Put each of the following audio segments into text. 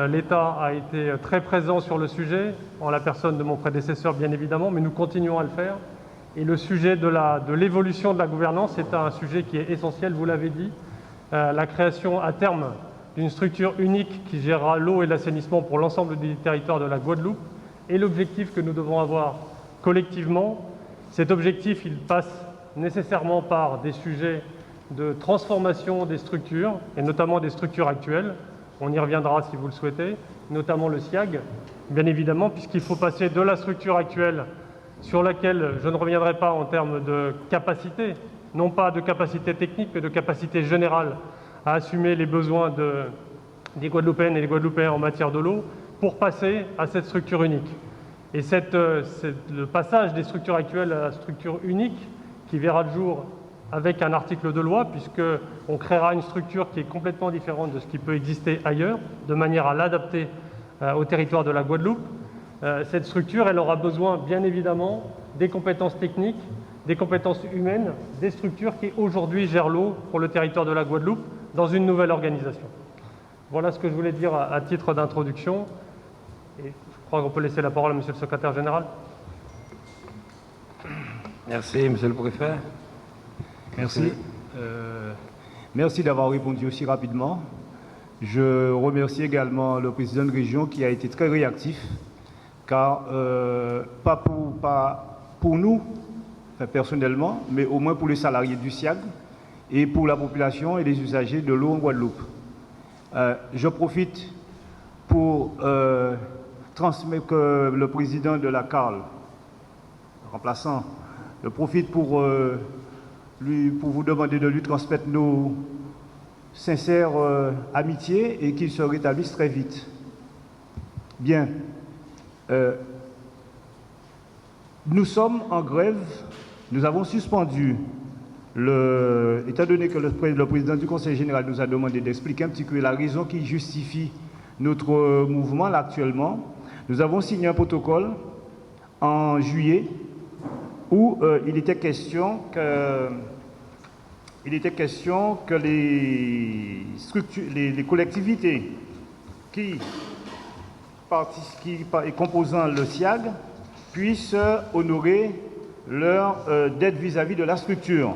l'État a été très présent sur le sujet, en la personne de mon prédécesseur bien évidemment, mais nous continuons à le faire. Et le sujet de l'évolution de la gouvernance est un sujet qui est essentiel, vous l'avez dit. La création à terme d'une structure unique qui gérera l'eau et l'assainissement pour l'ensemble du territoire de la Guadeloupe est l'objectif que nous devons avoir collectivement. Cet objectif, il passe nécessairement par des sujets de transformation des structures, et notamment des structures actuelles. On y reviendra si vous le souhaitez, notamment le SIAG, bien évidemment, puisqu'il faut passer de la structure actuelle, sur laquelle je ne reviendrai pas en termes de capacité, non pas de capacité technique, mais de capacité générale à assumer les besoins des Guadeloupéennes et des Guadeloupéens en matière de l'eau, pour passer à cette structure unique. Et le passage des structures actuelles à la structure unique, qui verra le jour avec un article de loi, puisqu'on créera une structure qui est complètement différente de ce qui peut exister ailleurs, de manière à l'adapter au territoire de la Guadeloupe. Cette structure, elle aura besoin, bien évidemment, des compétences techniques, des compétences humaines, des structures qui, aujourd'hui, gèrent l'eau pour le territoire de la Guadeloupe dans une nouvelle organisation. Voilà ce que je voulais dire à titre d'introduction. Et je crois qu'on peut laisser la parole à Monsieur le secrétaire général. Merci, Monsieur le Préfet. Merci. Merci d'avoir répondu aussi rapidement. Je remercie également le président de région qui a été très réactif, car pas pour nous, enfin, personnellement, mais au moins pour les salariés du SIAG et pour la population et les usagers de l'eau en Guadeloupe. Je profite pour transmettre que le président de la CARL, remplaçant, je profite pour vous demander de lui transmettre nos sincères amitiés et qu'il se rétablisse très vite. Bien. Nous sommes en grève. Nous avons suspendu, étant donné que le président du Conseil général nous a demandé d'expliquer un petit peu la raison qui justifie notre mouvement là actuellement. Nous avons signé un protocole en juillet où il était question que les collectivités qui composant le SIAG puissent honorer leur dette vis-à-vis de la structure.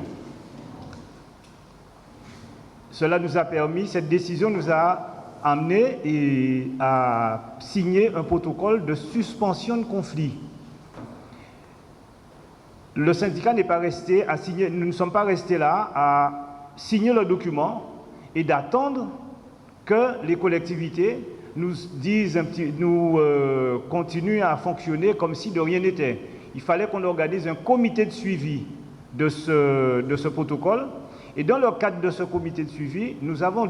Cette décision nous a amené à signer un protocole de suspension de conflit. Le syndicat n'est pas resté à signer, nous ne sommes pas restés là à signer le document et d'attendre que les collectivités nous continuent à fonctionner comme si de rien n'était. Il fallait qu'on organise un comité de suivi de ce protocole. Et dans le cadre de ce comité de suivi, nous avons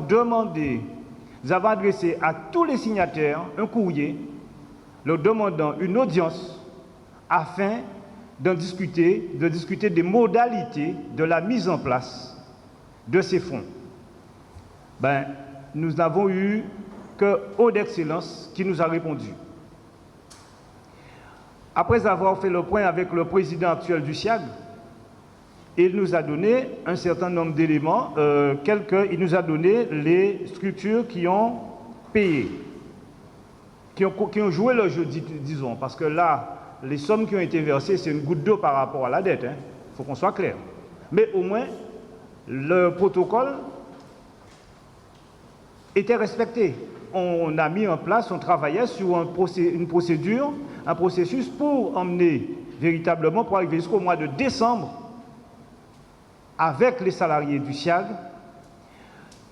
adressé à tous les signataires un courrier leur demandant une audience afin de discuter des modalités de la mise en place de ces fonds. Nous n'avons eu que Eau d'Excellence qui nous a répondu. Après avoir fait le point avec le président actuel du SIAG, il nous a donné un certain nombre d'éléments, il nous a donné les structures qui ont payé, qui ont joué le jeu, disons, parce que là, les sommes qui ont été versées, c'est une goutte d'eau par rapport à la dette, il faut qu'on soit clair. Mais au moins, le protocole était respecté. On a mis en place, on travaillait sur une procédure, un processus pour emmener véritablement, pour arriver jusqu'au mois de décembre, avec les salariés du SIAG,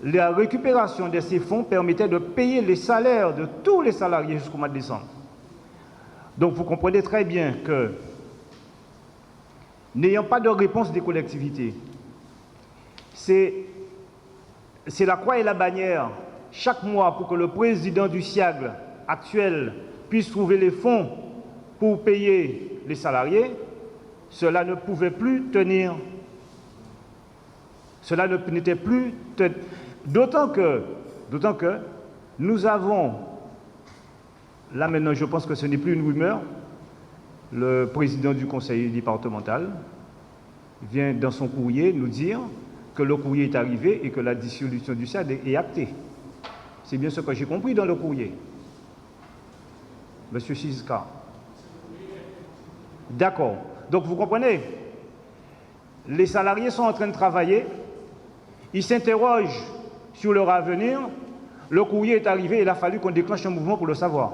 la récupération de ces fonds permettait de payer les salaires de tous les salariés jusqu'au mois de décembre. Donc vous comprenez très bien que, n'ayant pas de réponse des collectivités, c'est la croix et la bannière chaque mois pour que le président du SIAG actuel puisse trouver les fonds pour payer les salariés. Cela ne pouvait plus tenir. Cela n'était plus... D'autant que nous avons, là maintenant je pense que ce n'est plus une rumeur, le président du conseil départemental vient dans son courrier nous dire que le courrier est arrivé et que la dissolution du SIAG est actée. C'est bien ce que j'ai compris dans le courrier. Monsieur Chiska. D'accord. Donc vous comprenez, les salariés sont en train de travailler, ils s'interrogent sur leur avenir, le courrier est arrivé et il a fallu qu'on déclenche un mouvement pour le savoir.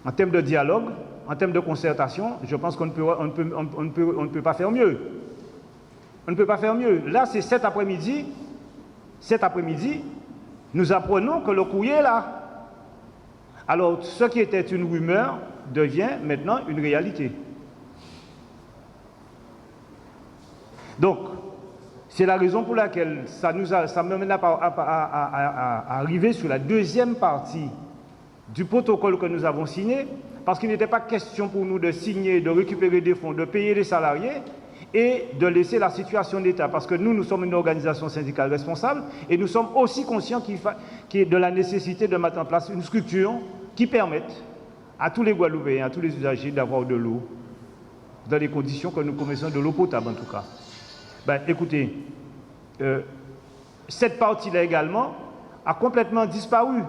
En termes de dialogue, en termes de concertation, je pense qu'on ne peut pas faire mieux. On ne peut pas faire mieux. Là, c'est cet après-midi, nous apprenons que le courrier est là. Alors, ce qui était une rumeur devient maintenant une réalité. Donc, c'est la raison pour laquelle ça me mène à arriver sur la deuxième partie du protocole que nous avons signé, parce qu'il n'était pas question pour nous de signer, de récupérer des fonds, de payer les salariés et de laisser la situation d'État, parce que nous sommes une organisation syndicale responsable et nous sommes aussi conscients de la nécessité de mettre en place une structure qui permette à tous les Guadeloupéens, à tous les usagers d'avoir de l'eau dans les conditions que nous connaissons, de l'eau potable en tout cas. Ben, écoutez, cette partie-là également a complètement disparu.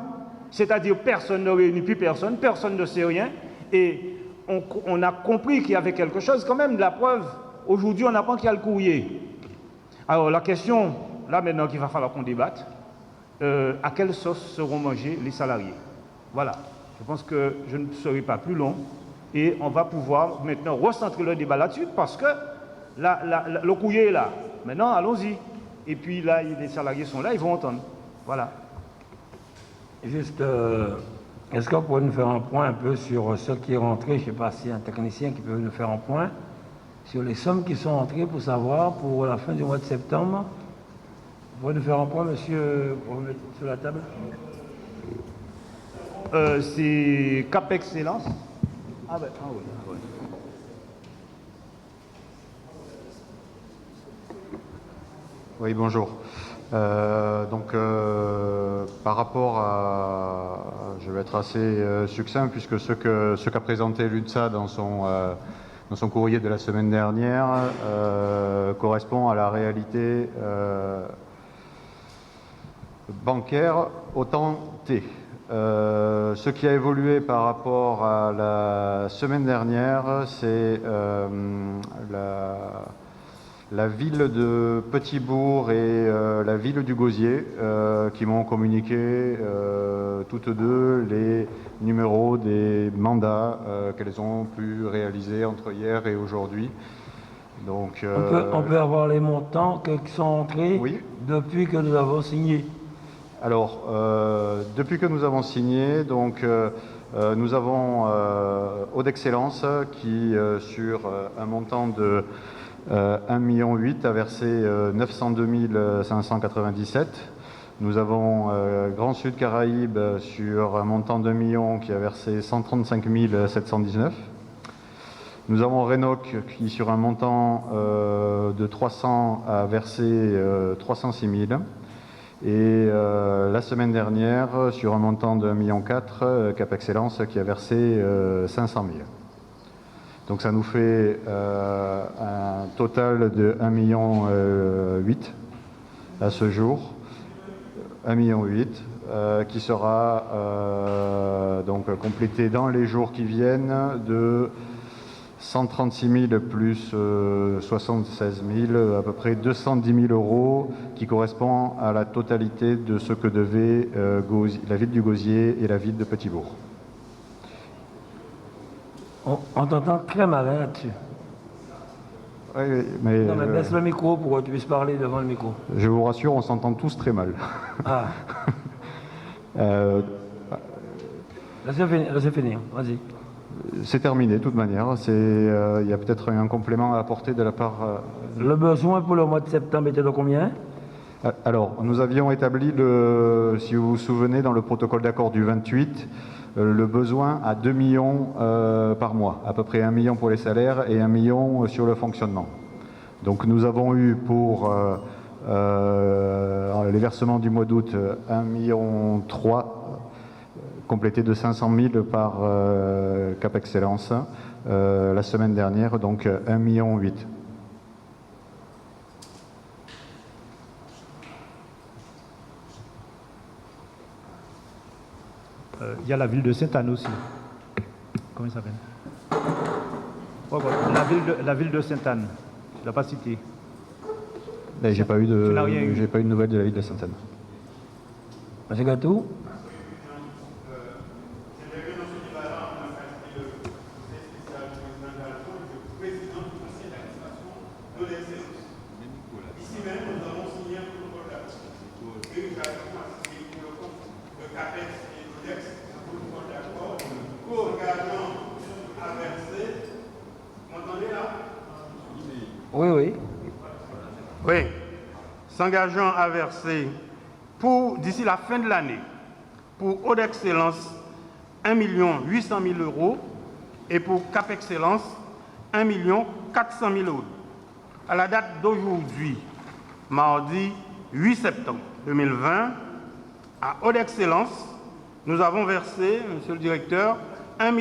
C'est-à-dire personne ne réunit plus personne, personne ne sait rien, et on a compris qu'il y avait quelque chose quand même. La preuve, aujourd'hui on apprend qu'il y a le courrier. Alors la question, là maintenant qu'il va falloir qu'on débatte, à quelle sauce seront mangés les salariés? Voilà, je pense que je ne serai pas plus long, et on va pouvoir maintenant recentrer le débat là-dessus, parce que le courrier est là. Maintenant, allons-y. Et puis là, les salariés sont là, ils vont entendre. Voilà. Juste, est-ce qu'on pourrait nous faire un point un peu sur ce qui est rentré? Je ne sais pas s'il y a un technicien qui peut nous faire un point sur les sommes qui sont rentrées pour savoir pour la fin du mois de septembre. Vous pouvez nous faire un point, monsieur, pour mettre sur la table? C'est Cap Excellence. Ah ben, ah oui. Oui, bonjour. Par rapport à... Je vais être assez succinct puisque ce qu'a présenté l'UNSA dans son courrier de la semaine dernière correspond à la réalité bancaire au temps T. Ce qui a évolué par rapport à la semaine dernière, c'est la ville de Petit-Bourg et la ville du Gosier qui m'ont communiqué toutes deux les numéros des mandats qu'elles ont pu réaliser entre hier et aujourd'hui. Donc, on peut avoir les montants qui sont entrés oui. Depuis que nous avons signé. Alors, depuis que nous avons signé, donc, nous avons Eau d'Excellence qui, sur un montant de 1,8 million a versé 902 597. Nous avons Grand Sud Caraïbes sur un montant de 1 million qui a versé 135 719. Nous avons Rénoc qui sur un montant de 300 a versé 306 000. Et la semaine dernière, sur un montant de 1,4 million, Cap Excellence qui a versé 500 000. Donc ça nous fait un total de 1,8 million à ce jour, 1,8 million qui sera donc complété dans les jours qui viennent de 136 000 plus 76 000, à peu près 210 000 euros, qui correspond à la totalité de ce que devait la ville du Gosier et la ville de Petit-Bourg. On t'entend très mal là-dessus. Oui, mais, non, mais baisse le micro pour que tu puisses parler devant le micro. Je vous rassure, on s'entend tous très mal. Ah. Laissez finir, vas-y. C'est terminé, de toute manière. Il y a peut-être un complément à apporter de la part... Le besoin pour le mois de septembre était de combien? Alors, nous avions établi, si vous vous souvenez, dans le protocole d'accord du 28, le besoin à 2 millions par mois, à peu près 1 million pour les salaires et 1 million sur le fonctionnement. Donc nous avons eu pour les versements du mois d'août 1,3 million, complété de 500 000 par Cap Excellence la semaine dernière, donc 1,8 million. Il y a la ville de Sainte-Anne aussi. Comment il s'appelle? La ville de Sainte-Anne. Je ne l'ai pas cité. J'ai pas eu de, Tu n'as rien eu. j'ai pas eu de nouvelles de la ville de Sainte-Anne. Monsieur Gatou? Oui, oui. Oui, s'engageant à verser d'ici la fin de l'année, pour Eau d'Excellence, 1 800 000 euros et pour Cap Excellence, 1 400 000 euros. À la date d'aujourd'hui, mardi 8 septembre 2020, à Eau d'Excellence, nous avons versé, monsieur le directeur, 1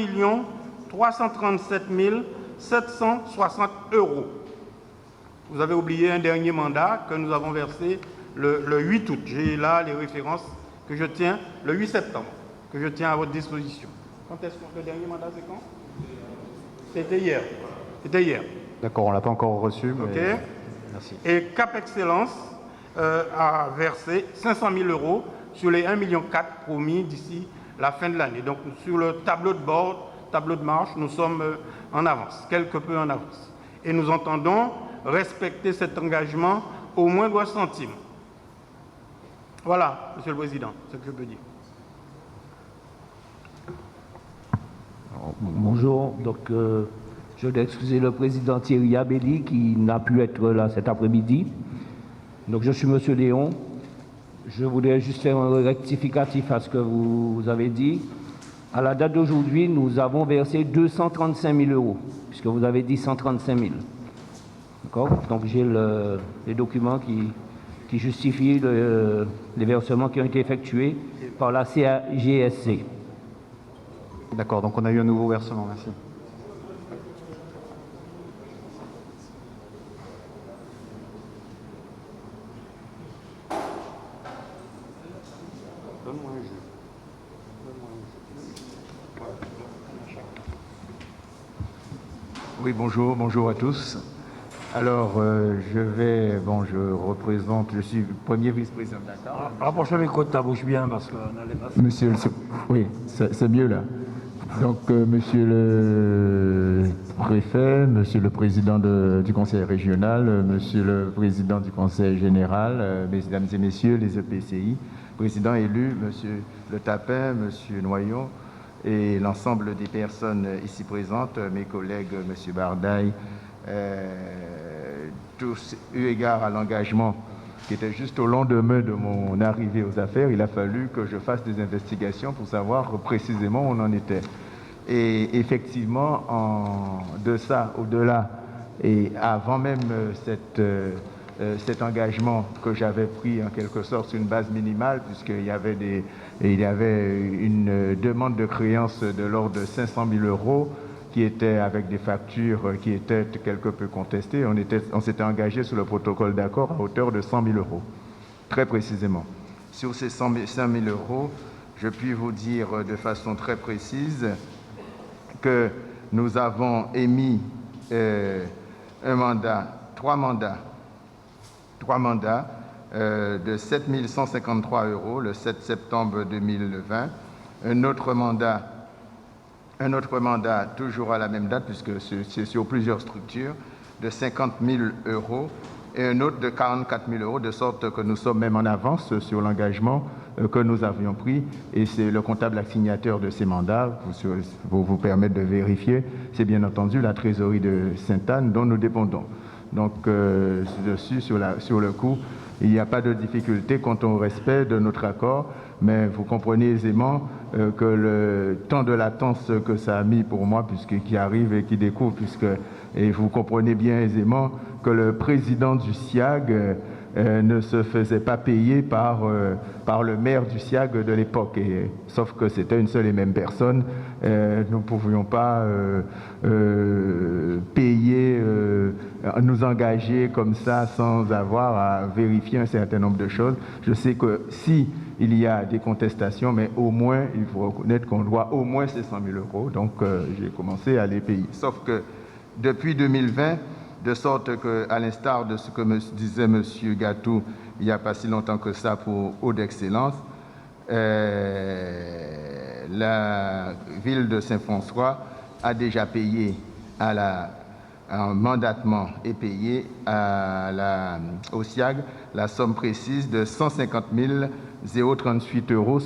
337 760 euros. Vous avez oublié un dernier mandat que nous avons versé le 8 août. J'ai là les références que je tiens, le 8 septembre, que je tiens à votre disposition. Quand est-ce que le dernier mandat, c'est quand? C'était hier. C'était hier. D'accord, on ne l'a pas encore reçu, mais OK. merci. Et Cap Excellence a versé 500 000 euros sur les 1,4 million promis d'ici la fin de l'année. Donc, sur le tableau de bord, tableau de marche, nous sommes en avance, quelque peu en avance. Et nous entendons respecter cet engagement au moindre centime. Voilà, Monsieur le Président, ce que je peux dire. Bonjour, donc je dois excuser le président Thierry Abelli qui n'a pu être là cet après-midi. Donc je suis Monsieur Léon. Je voudrais juste faire un rectificatif à ce que vous avez dit. À la date d'aujourd'hui, nous avons versé 235 000 euros, puisque vous avez dit 135 000. D'accord? Donc j'ai les documents qui justifient les versements qui ont été effectués par la CAGSC. D'accord, donc on a eu un nouveau versement, merci. Oui, bonjour à tous. Alors, je suis premier vice-président. Rapproche le micro de ta bouche bien parce qu'on n'allait pas... Monsieur le... Oui, c'est mieux là. Donc, monsieur le préfet, monsieur le président du conseil régional, monsieur le président du conseil général, mesdames et messieurs les EPCI, président élu, monsieur Le Tapin, monsieur Noyon, et l'ensemble des personnes ici présentes, mes collègues, monsieur Bardaille, tous eu égard à l'engagement qui était juste au lendemain de mon arrivée aux affaires, il a fallu que je fasse des investigations pour savoir précisément où on en était. Et effectivement, en deçà, au-delà, et avant même cet engagement que j'avais pris en quelque sorte sur une base minimale, puisqu'il y avait une demande de créance de l'ordre de 500 000 euros, qui était avec des factures qui étaient quelque peu contestées. On s'était engagé sur le protocole d'accord à hauteur de 100 000 euros, très précisément. Sur ces 100 000 euros, je puis vous dire de façon très précise que nous avons émis trois mandats de 7 153 euros le 7 septembre 2020, un autre mandat toujours à la même date, puisque c'est sur plusieurs structures, de 50 000 euros et un autre de 44 000 euros, de sorte que nous sommes même en avance sur l'engagement que nous avions pris. Et c'est le comptable assignataire de ces mandats, pour vous permettre de vérifier, c'est bien entendu la trésorerie de Sainte-Anne dont nous dépendons. Donc, dessus, sur le coup, il n'y a pas de difficulté quant au respect de notre accord, mais vous comprenez aisément que le temps de latence que ça a mis pour moi, qui arrive et qui découvre, et vous comprenez bien aisément que le président du SIAG ne se faisait pas payer par le maire du SIAG de l'époque. Sauf que c'était une seule et même personne. Nous ne pouvions pas payer, nous engager comme ça sans avoir à vérifier un certain nombre de choses. Je sais que si il y a des contestations, mais au moins, il faut reconnaître qu'on doit au moins ces 100 000 euros. Donc, j'ai commencé à les payer. Sauf que depuis 2020, de sorte qu'à l'instar de ce que disait M. Gatou il n'y a pas si longtemps que ça pour Eau d'Excellence, la ville de Saint-François a déjà payé en mandatement et payé au SIAG la somme précise de 150 038,73 euros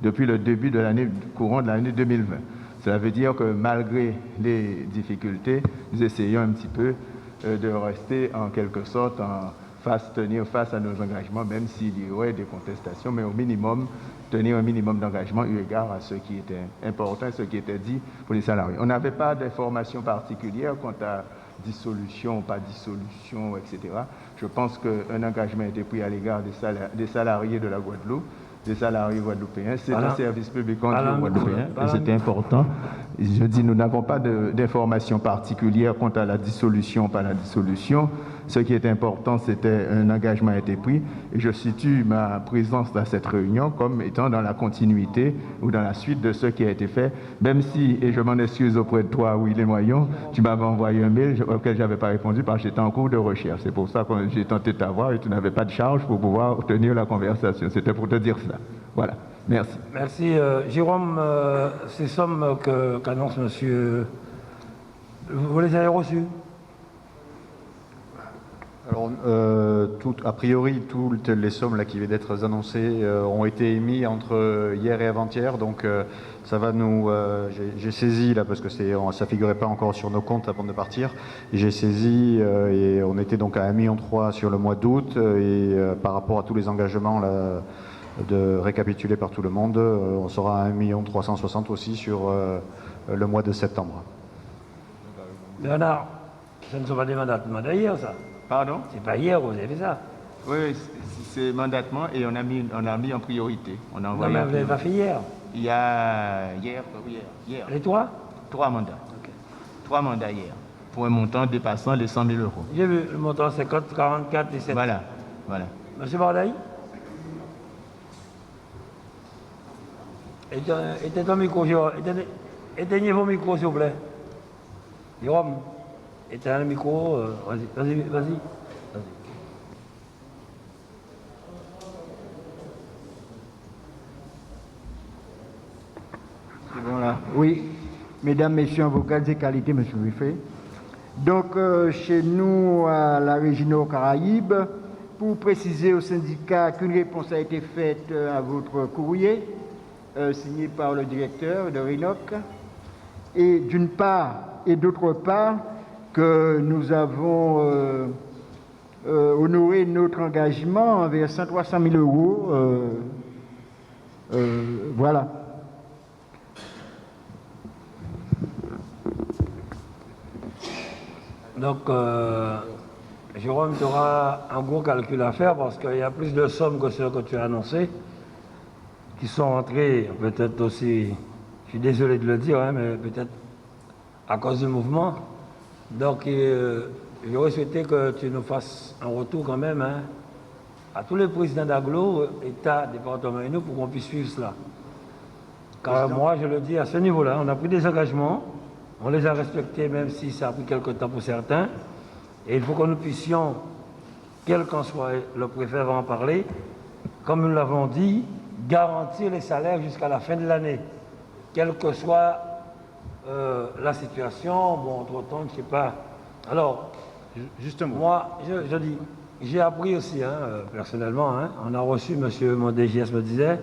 depuis le début de l'année courant de l'année 2020. Cela veut dire que malgré les difficultés, nous essayons un petit peu de rester en quelque sorte tenir face à nos engagements, même s'il y aurait des contestations, mais au minimum, tenir un minimum d'engagement eu égard à ce qui était important, ce qui était dit pour les salariés. On n'avait pas d'informations particulières quant à dissolution, pas dissolution, etc. Je pense qu'un engagement a été pris à l'égard des salariés de la Guadeloupe, des salariés guadeloupéens. C'est un service public rendu aux Guadeloupéens et c'était important. Je dis, nous n'avons pas d'informations particulières quant à la dissolution, pas la dissolution. Ce qui est important, c'était un engagement a été pris et je situe ma présence dans cette réunion comme étant dans la continuité ou dans la suite de ce qui a été fait, même si, et je m'en excuse auprès de toi, Willy Moyon, tu m'avais envoyé un mail auquel je n'avais pas répondu parce que j'étais en cours de recherche. C'est pour ça que j'ai tenté de t'avoir et tu n'avais pas de charge pour pouvoir tenir la conversation. C'était pour te dire cela. Voilà. Merci. Merci. Jérôme, ces sommes qu'annonce monsieur, vous les avez reçues? Alors, a priori, toutes les sommes là, qui viennent d'être annoncées ont été émises entre hier et avant-hier. Donc, ça va nous... j'ai saisi, là, parce que ça ne figurait pas encore sur nos comptes avant de partir. J'ai saisi et on était donc à 1,3 million sur le mois d'août. Et par rapport à tous les engagements là, récapitulés par tout le monde, on sera à 1,360 000 aussi sur le mois de septembre. Bernard, ce ne sont pas des mandats hier, ça? Pardon? C'est pas hier que vous avez fait ça? Oui, c'est mandatement et on a mis en priorité. On a envoyé non, mais vous l'avez pas fait hier? Il y a hier. Les trois? 3 mandats. Okay. 3 mandats hier, pour un montant dépassant les 100 000 euros. J'ai vu le montant 50, 44, 17. Voilà. Monsieur Bardaï? Éteignez ton micro, Jérôme. Éteignez vos micros, s'il vous plaît. Jérôme, éteins le micro. Vas-y. Voilà. Oui, mesdames, messieurs, avocats et qualités, monsieur Buffet. Donc, chez nous, à la régie Nord-Caraïbe, pour préciser au syndicat qu'une réponse a été faite à votre courrier, signé par le directeur de RINOC, et d'une part, et d'autre part, que nous avons honoré notre engagement en versant 300 000 euros. Voilà. Donc, Jérôme, tu auras un gros calcul à faire parce qu'il y a plus de sommes que ce que tu as annoncé qui sont entrées, peut-être aussi, je suis désolé de le dire, hein, mais peut-être à cause du mouvement. Donc, j'aurais souhaité que tu nous fasses un retour quand même à tous les présidents d'agglo, État, département et nous, pour qu'on puisse suivre cela. Car moi, je le dis, à ce niveau-là, on a pris des engagements, on les a respectés, même si ça a pris quelque temps pour certains. Et il faut que nous puissions, quel qu'en soit le préfet va en parler, comme nous l'avons dit, garantir les salaires jusqu'à la fin de l'année. Quelle que soit la situation, bon, entre-temps, je ne sais pas. Alors, justement, moi, je dis, j'ai appris aussi, personnellement, on a reçu, monsieur mon DGS me disait,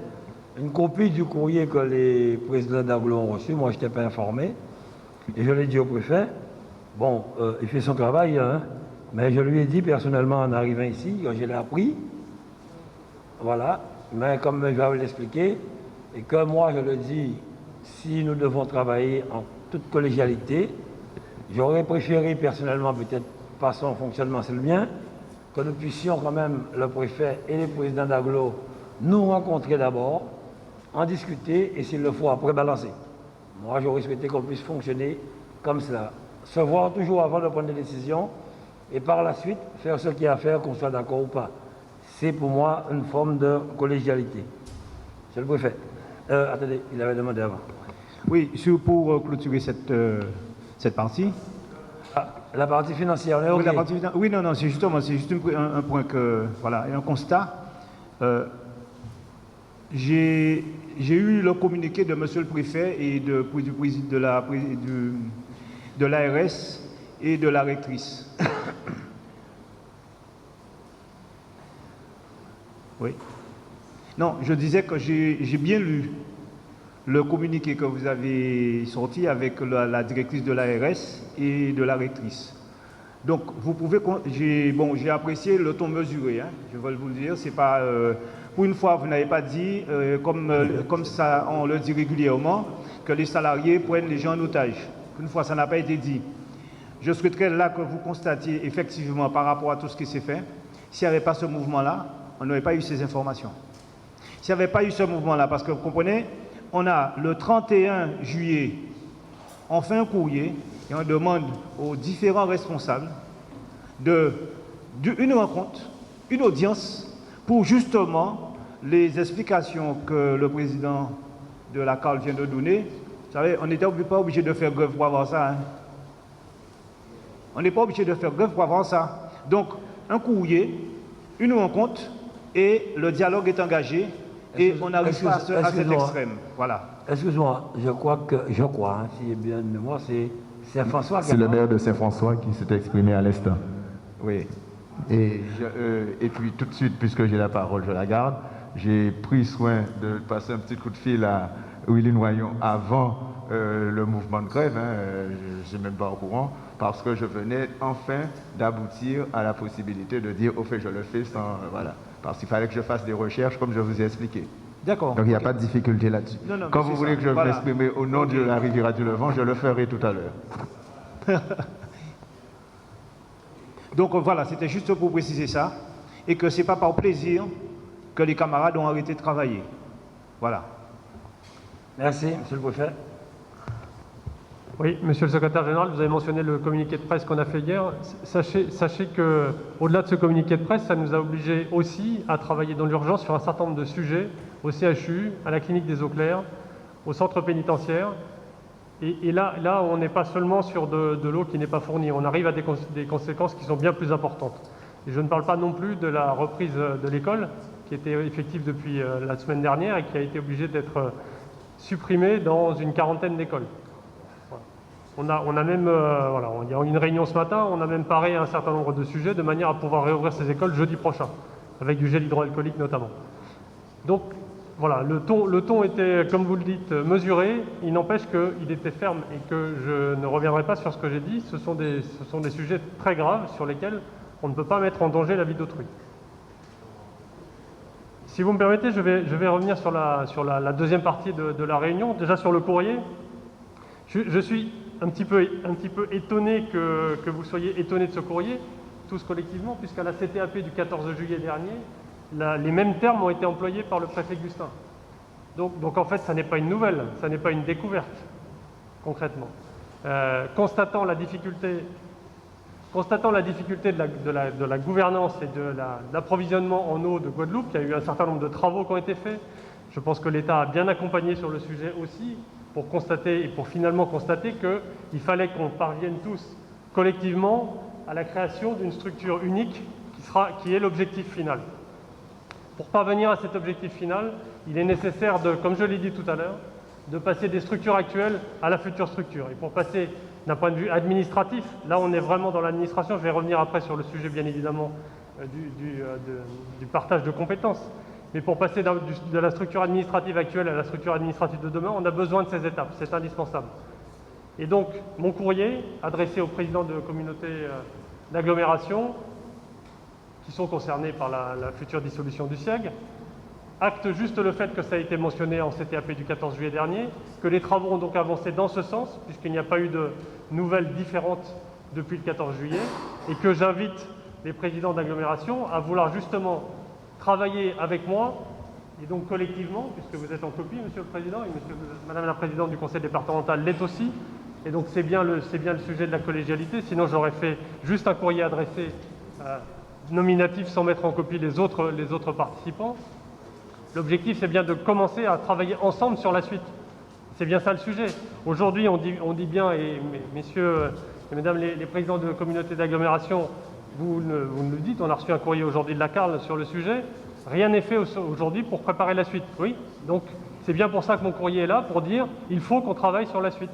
une copie du courrier que les présidents d'agglo ont reçu. Moi, je n'étais pas informé. Et je l'ai dit au préfet. Bon, il fait son travail, mais je lui ai dit personnellement en arrivant ici, quand je l'ai appris, voilà, mais comme je vais l'expliquer, et que moi je le dis, si nous devons travailler en toute collégialité, j'aurais préféré personnellement, peut-être pas son fonctionnement, c'est le mien, que nous puissions quand même, le préfet et les présidents d'agglo, nous rencontrer d'abord, en discuter et s'il le faut après balancer. Moi, j'aurais souhaité qu'on puisse fonctionner comme cela. Se voir toujours avant de prendre des décisions et par la suite faire ce qu'il y a à faire, qu'on soit d'accord ou pas. C'est pour moi une forme de collégialité. Monsieur le préfet. Attendez, il avait demandé avant. Oui, pour clôturer cette partie. La partie financière, on est OK. Oui, non, c'est juste un point que, voilà, et un constat. J'ai eu le communiqué de monsieur le préfet et de l'ARS et de la rectrice. Oui. Non, je disais que j'ai bien lu le communiqué que vous avez sorti avec la directrice de l'ARS et de la rectrice. Donc, vous pouvez... j'ai apprécié le ton mesuré, hein, je veux vous le dire. C'est pas... pour une fois, vous n'avez pas dit, comme ça on le dit régulièrement, que les salariés prennent les gens en otage. Une fois, ça n'a pas été dit. Je souhaiterais là que vous constatiez effectivement par rapport à tout ce qui s'est fait, s'il n'y avait pas ce mouvement-là, on n'aurait pas eu ces informations. S'il n'y avait pas eu ce mouvement-là, parce que vous comprenez, on a le 31 juillet, on fait un courrier et on demande aux différents responsables une rencontre, une audience, pour justement les explications que le président de la CAL vient de donner. Vous savez, on n'était pas obligé de faire grève pour avoir ça. Hein. On n'est pas obligé de faire grève pour avoir ça. Donc, un courrier, une rencontre, et le dialogue est engagé, et on n'arrive pas à cet extrême. Voilà. Excuse-moi, je crois, hein, si bien de mémoire, c'est Saint-François. C'est le maire de Saint-François qui s'était exprimé à l'instant. Oui. Et puis tout de suite, puisque j'ai la parole, je la garde, j'ai pris soin de passer un petit coup de fil à Willy Noyon avant le mouvement de grève, hein, je ne suis même pas au courant, parce que je venais enfin d'aboutir à la possibilité de dire, au fait, je le fais sans... voilà. Parce qu'il fallait que je fasse des recherches, comme je vous ai expliqué. D'accord. Donc il n'y a pas de difficulté là-dessus. Quand vous voulez que je m'exprime au nom de la Riviera du Levant, je le ferai tout à l'heure. Donc voilà, c'était juste pour préciser ça, et que ce n'est pas par plaisir que les camarades ont arrêté de travailler. Voilà. Merci, monsieur le préfet. Oui, monsieur le secrétaire général, vous avez mentionné le communiqué de presse qu'on a fait hier. Sachez qu'au-delà de ce communiqué de presse, ça nous a obligés aussi à travailler dans l'urgence sur un certain nombre de sujets, au CHU, à la clinique des Eaux Claires, au centre pénitentiaire. Et là, on n'est pas seulement sur de l'eau qui n'est pas fournie, on arrive à des conséquences qui sont bien plus importantes. Et je ne parle pas non plus de la reprise de l'école, qui était effective depuis la semaine dernière et qui a été obligée d'être supprimée dans une quarantaine d'écoles. On a même, il y a eu une réunion ce matin, on a même paré un certain nombre de sujets de manière à pouvoir réouvrir ces écoles jeudi prochain, avec du gel hydroalcoolique notamment. Donc voilà, le ton était, comme vous le dites, mesuré, il n'empêche qu'il était ferme et que je ne reviendrai pas sur ce que j'ai dit, ce sont des sujets très graves sur lesquels on ne peut pas mettre en danger la vie d'autrui. Si vous me permettez, je vais revenir sur la deuxième partie de la réunion, déjà sur le courrier. Je suis un petit peu étonné que vous soyez étonnés de ce courrier, tous collectivement, puisqu'à la CTAP du 14 juillet dernier, les mêmes termes ont été employés par le préfet Gustin. Donc en fait, ça n'est pas une nouvelle, ça n'est pas une découverte, concrètement. Constatant la difficulté de la gouvernance et de l'approvisionnement en eau de Guadeloupe, il y a eu un certain nombre de travaux qui ont été faits. Je pense que l'État a bien accompagné sur le sujet aussi, pour finalement constater qu'il fallait qu'on parvienne tous collectivement à la création d'une structure unique qui est l'objectif final. Pour parvenir à cet objectif final, il est nécessaire, comme je l'ai dit tout à l'heure, de passer des structures actuelles à la future structure. Et pour passer d'un point de vue administratif, là on est vraiment dans l'administration, je vais revenir après sur le sujet bien évidemment du partage de compétences. Mais pour passer de la structure administrative actuelle à la structure administrative de demain, on a besoin de ces étapes, c'est indispensable. Et donc, mon courrier, adressé aux présidents de communautés d'agglomération, qui sont concernés par la future dissolution du SIEG, acte juste le fait que ça a été mentionné en CTAP du 14 juillet dernier, que les travaux ont donc avancé dans ce sens, puisqu'il n'y a pas eu de nouvelles différentes depuis le 14 juillet, et que j'invite les présidents d'agglomération à vouloir justement travailler avec moi, et donc collectivement, puisque vous êtes en copie, Monsieur le Président, et Madame la Présidente du Conseil départemental l'est aussi, et donc c'est bien le sujet de la collégialité, sinon j'aurais fait juste un courrier adressé nominatif sans mettre en copie les autres participants. L'objectif, c'est bien de commencer à travailler ensemble sur la suite. C'est bien ça le sujet. Aujourd'hui, on dit bien, et messieurs et mesdames les présidents de communautés d'agglomération, vous nous le dites, on a reçu un courrier aujourd'hui de la CARL sur le sujet, rien n'est fait aujourd'hui pour préparer la suite. Oui, donc c'est bien pour ça que mon courrier est là, pour dire il faut qu'on travaille sur la suite.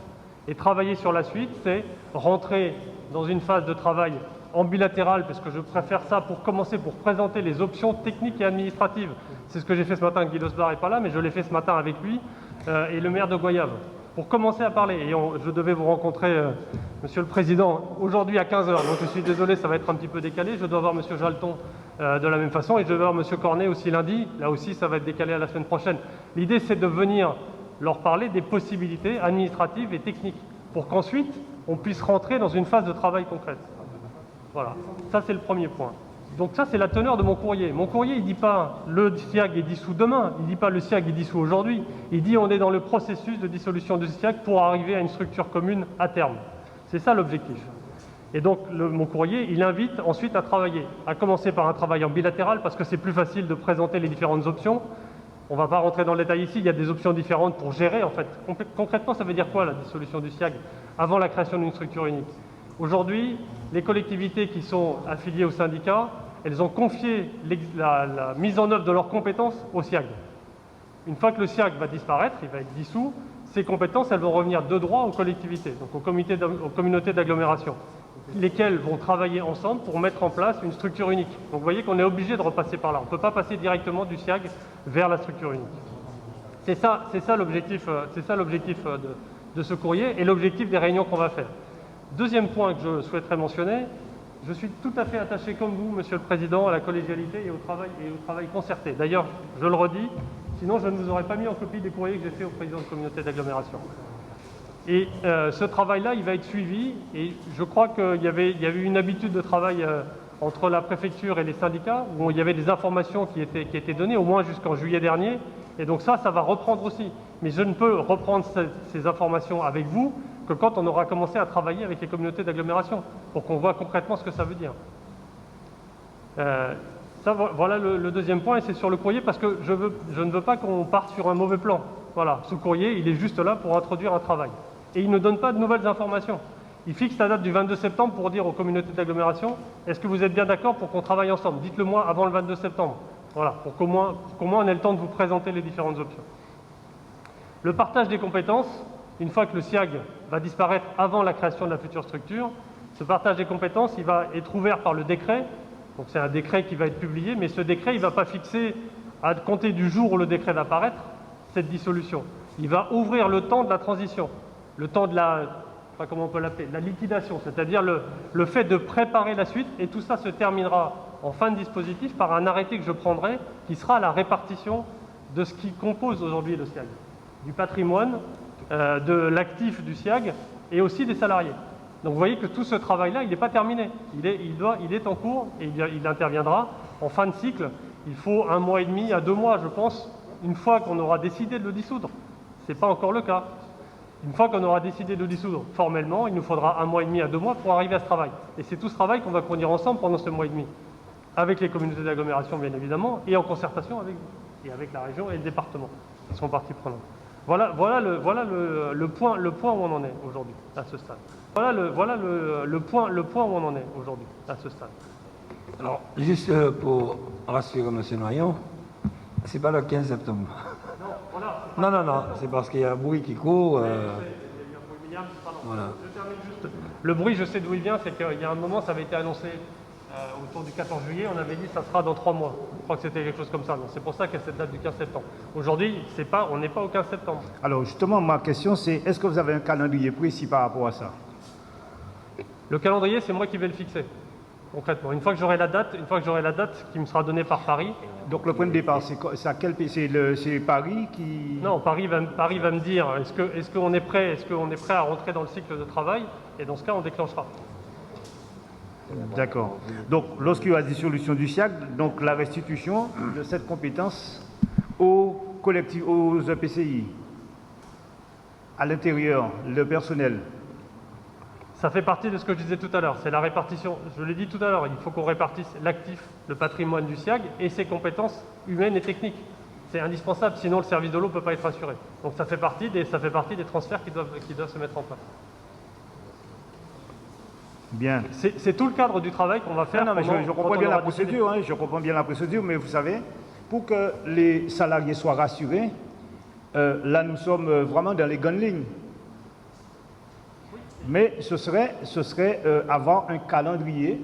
Et travailler sur la suite, c'est rentrer dans une phase de travail en bilatéral, parce que je préfère ça pour commencer, pour présenter les options techniques et administratives. C'est ce que j'ai fait ce matin, Guy Losbar n'est pas là, mais je l'ai fait ce matin avec lui et le maire de Goyave, pour commencer à parler. Et je devais vous rencontrer, Monsieur le Président, aujourd'hui à 15h, donc je suis désolé, ça va être un petit peu décalé. Je dois voir Monsieur Jalton de la même façon, et je vais voir Monsieur Cornet aussi lundi. Là aussi, ça va être décalé à la semaine prochaine. L'idée, c'est de venir leur parler des possibilités administratives et techniques, pour qu'ensuite, on puisse rentrer dans une phase de travail concrète. Voilà, ça c'est le premier point. Donc ça c'est la teneur de mon courrier. Mon courrier il ne dit pas le SIAG est dissous demain, il ne dit pas le SIAG est dissous aujourd'hui, il dit on est dans le processus de dissolution du SIAG pour arriver à une structure commune à terme. C'est ça l'objectif. Et donc mon courrier il invite ensuite à travailler, à commencer par un travail en bilatéral parce que c'est plus facile de présenter les différentes options. On ne va pas rentrer dans le détail ici, il y a des options différentes pour gérer en fait. Concrètement ça veut dire quoi la dissolution du SIAG avant la création d'une structure unique? Aujourd'hui, les collectivités qui sont affiliées au syndicat, elles ont confié la mise en œuvre de leurs compétences au SIAG. Une fois que le SIAG va disparaître, il va être dissous, ces compétences, elles vont revenir de droit aux collectivités, donc aux communautés d'agglomération, lesquelles vont travailler ensemble pour mettre en place une structure unique. Donc vous voyez qu'on est obligé de repasser par là. On ne peut pas passer directement du SIAG vers la structure unique. C'est ça l'objectif de ce courrier et l'objectif des réunions qu'on va faire. Deuxième point que je souhaiterais mentionner, je suis tout à fait attaché comme vous, Monsieur le Président, à la collégialité et au travail concerté. D'ailleurs, je le redis, sinon je ne vous aurais pas mis en copie des courriers que j'ai fait au président de communauté d'agglomération. Et ce travail-là, il va être suivi et je crois qu'il y avait eu une habitude de travail entre la préfecture et les syndicats où il y avait des informations qui étaient données au moins jusqu'en juillet dernier. Et donc ça va reprendre aussi. Mais je ne peux reprendre ces informations avec vous que quand on aura commencé à travailler avec les communautés d'agglomération, pour qu'on voit concrètement ce que ça veut dire. Voilà le deuxième point, et c'est sur le courrier, parce que je ne veux pas qu'on parte sur un mauvais plan. Voilà, ce courrier, il est juste là pour introduire un travail. Et il ne donne pas de nouvelles informations. Il fixe la date du 22 septembre pour dire aux communautés d'agglomération, est-ce que vous êtes bien d'accord pour qu'on travaille ensemble? Dites-le moi avant le 22 septembre. Voilà, pour qu'au moins on ait le temps de vous présenter les différentes options. Le partage des compétences, une fois que le SIAG va disparaître avant la création de la future structure, ce partage des compétences, il va être ouvert par le décret. Donc c'est un décret qui va être publié, mais ce décret, il ne va pas fixer, à compter du jour où le décret va apparaître, cette dissolution. Il va ouvrir le temps de la transition, le temps de comment on peut l'appeler, la liquidation, c'est-à-dire le fait de préparer la suite, et tout ça se terminera en fin de dispositif par un arrêté que je prendrai, qui sera la répartition de ce qui compose aujourd'hui le SIAG, du patrimoine, de l'actif du SIAG et aussi des salariés. Donc vous voyez que tout ce travail-là, il n'est pas terminé. Il est en cours et il interviendra en fin de cycle. Il faut 1 mois et demi à 2 mois, je pense, une fois qu'on aura décidé de le dissoudre. Ce n'est pas encore le cas. Une fois qu'on aura décidé de le dissoudre formellement, il nous faudra 1 mois et demi à 2 mois pour arriver à ce travail. Et c'est tout ce travail qu'on va conduire ensemble pendant ce mois et demi, avec les communautés d'agglomération bien évidemment, et en concertation avec vous, et avec la région et le département, qui sont parties prenantes. Voilà le point où on en est aujourd'hui, à ce stade. Voilà le point où on en est aujourd'hui, à ce stade. Alors, juste pour rassurer M. Noyon, c'est pas le 15 septembre. Non, c'est parce qu'il y a un bruit qui court. Voilà. Je termine juste. Le bruit, je sais d'où il vient, c'est qu'il y a un moment, ça avait été annoncé autour du 14 juillet, on avait dit que ça sera dans 3 mois. Je crois que c'était quelque chose comme ça. Donc c'est pour ça qu'il y a cette date du 15 septembre. Aujourd'hui, on n'est pas au 15 septembre. Alors justement, ma question c'est, est-ce que vous avez un calendrier précis par rapport à ça? Le calendrier, c'est moi qui vais le fixer, concrètement. Une fois que j'aurai la date qui me sera donnée par Paris. Donc le point de départ, c'est Paris qui... Non, Paris va me dire, est-ce qu'on est prêt à rentrer dans le cycle de travail? Et dans ce cas, on déclenchera. D'accord. Donc, lorsqu'il y a dissolution du SIAC, donc la restitution de cette compétence aux collectifs, aux EPCI, à l'intérieur, le personnel. Ça fait partie de ce que je disais tout à l'heure, c'est la répartition. Je l'ai dit tout à l'heure, il faut qu'on répartisse l'actif, le patrimoine du SIAG et ses compétences humaines et techniques. C'est indispensable, sinon le service de l'eau ne peut pas être assuré. Donc ça fait partie des transferts qui doivent se mettre en place. Bien. C'est tout le cadre du travail qu'on va faire. Non, mais je comprends bien la procédure, hein, je comprends bien la procédure, mais vous savez, pour que les salariés soient rassurés, là nous sommes vraiment dans les grandes lignes. Mais ce serait avoir un calendrier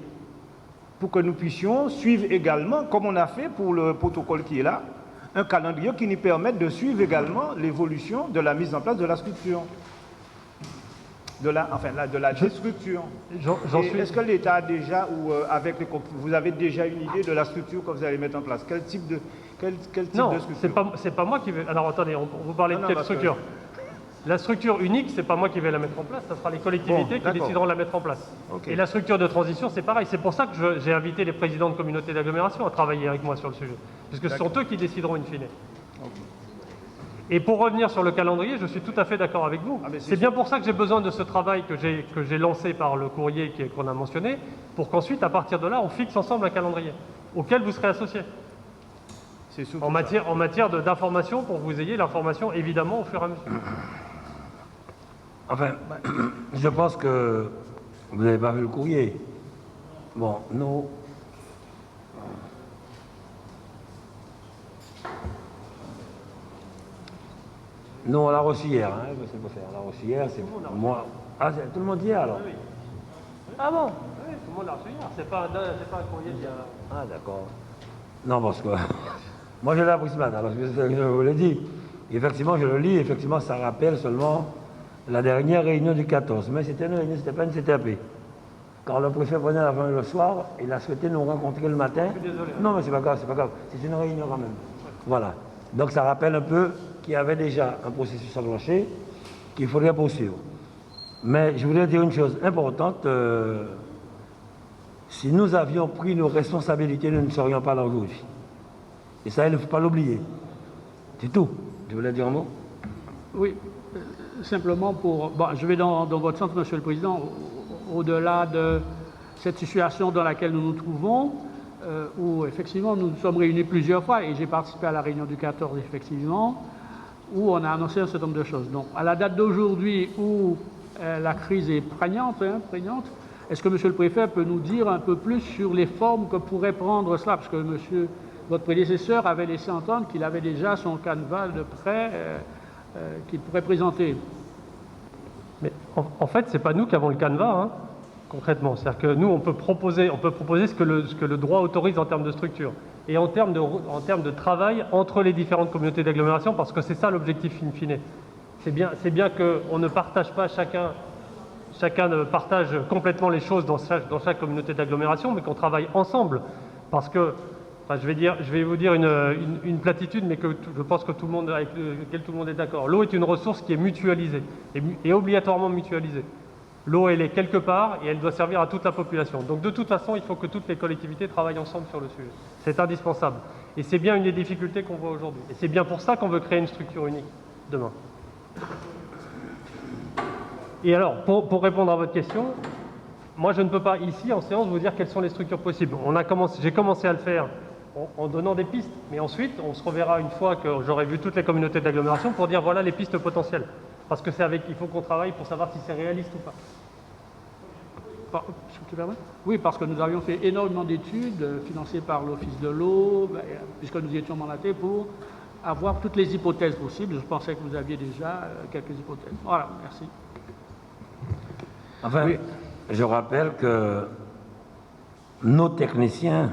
pour que nous puissions suivre également, comme on a fait pour le protocole qui est là, un calendrier qui nous permette de suivre également l'évolution de la mise en place de la structure. De la déstructure. Est-ce que l'État a déjà, ou vous avez déjà une idée de la structure que vous allez mettre en place? Quel type de structure? C'est pas moi qui vais... Alors attendez, on vous parlait de quelle structure? La structure unique, c'est pas moi qui vais la mettre en place, ce sera les collectivités qui décideront de la mettre en place. Okay. Et la structure de transition, c'est pareil. C'est pour ça que j'ai invité les présidents de communautés d'agglomération à travailler avec moi sur le sujet. Puisque ce sont eux qui décideront in fine. Okay. Et pour revenir sur le calendrier, je suis tout à fait d'accord avec vous. C'est bien pour ça que j'ai besoin de ce travail que j'ai lancé par le courrier qu'on a mentionné, pour qu'ensuite, à partir de là, on fixe ensemble un calendrier auquel vous serez associés. En matière d'information, pour que vous ayez l'information, évidemment, au fur et à mesure. Enfin, je pense que vous n'avez pas vu le courrier. Bon, nous... Nous, on l'a reçu hier, hein, c'est pour faire. On l'a reçu hier, c'est moi... Ah, tout le monde hier, alors? Oui. Ah bon? Oui, tout le monde l'a reçu hier. C'est pas un courrier d'il y a... Ah, d'accord. Non, parce que... Moi, je l'ai appris ce matin, parce que je vous l'ai dit. Effectivement, je le lis, effectivement, ça rappelle seulement la dernière réunion du 14. Mais c'était une réunion, c'était pas une CTAP. Quand le préfet venait la fin le soir, il a souhaité nous rencontrer le matin. Je suis désolé. Non, mais c'est pas grave, c'est pas grave. C'est une réunion quand même. Voilà. Donc, ça rappelle un peu qu'il y avait déjà un processus enclenché qu'il faudrait poursuivre. Mais je voudrais dire une chose importante. Si nous avions pris nos responsabilités, nous ne serions pas là aujourd'hui. Et ça, il ne faut pas l'oublier. C'est tout. Je voulais dire un mot. Oui, simplement pour... Bon, je vais dans votre sens, Monsieur le Président. Au-delà de cette situation dans laquelle nous nous trouvons, où effectivement nous nous sommes réunis plusieurs fois, et j'ai participé à la réunion du 14, effectivement, où on a annoncé un certain nombre de choses. Donc, à la date d'aujourd'hui où la crise est prégnante, est-ce que Monsieur le Préfet peut nous dire un peu plus sur les formes que pourrait prendre cela? Parce que votre prédécesseur avait laissé entendre qu'il avait déjà son canevas de prêt qu'il pourrait présenter. Mais en fait, ce n'est pas nous qui avons le canevas, hein, concrètement. C'est-à-dire que nous, on peut proposer ce que le droit autorise en termes de structure et en termes de travail entre les différentes communautés d'agglomération, parce que c'est ça l'objectif in fine. C'est bien qu'on ne partage pas chacun ne partage complètement les choses dans chaque communauté d'agglomération, mais qu'on travaille ensemble. Parce que, enfin, je vais vous dire une platitude, mais que je pense que avec laquelle tout le monde est d'accord. L'eau est une ressource qui est mutualisée, et obligatoirement mutualisée. L'eau, elle est quelque part, et elle doit servir à toute la population. Donc de toute façon, il faut que toutes les collectivités travaillent ensemble sur le sujet. C'est indispensable. Et c'est bien une des difficultés qu'on voit aujourd'hui. Et c'est bien pour ça qu'on veut créer une structure unique demain. Et alors, pour répondre à votre question, moi je ne peux pas ici en séance vous dire quelles sont les structures possibles. J'ai commencé à le faire en donnant des pistes, mais ensuite on se reverra une fois que j'aurai vu toutes les communautés d'agglomération pour dire voilà les pistes potentielles. Parce que il faut qu'on travaille pour savoir si c'est réaliste ou pas. Oui, parce que nous avions fait énormément d'études financées par l'Office de l'eau, puisque nous étions mandatés pour avoir toutes les hypothèses possibles. Je pensais que vous aviez déjà quelques hypothèses. Voilà, merci. Enfin, oui. Je rappelle que nos techniciens,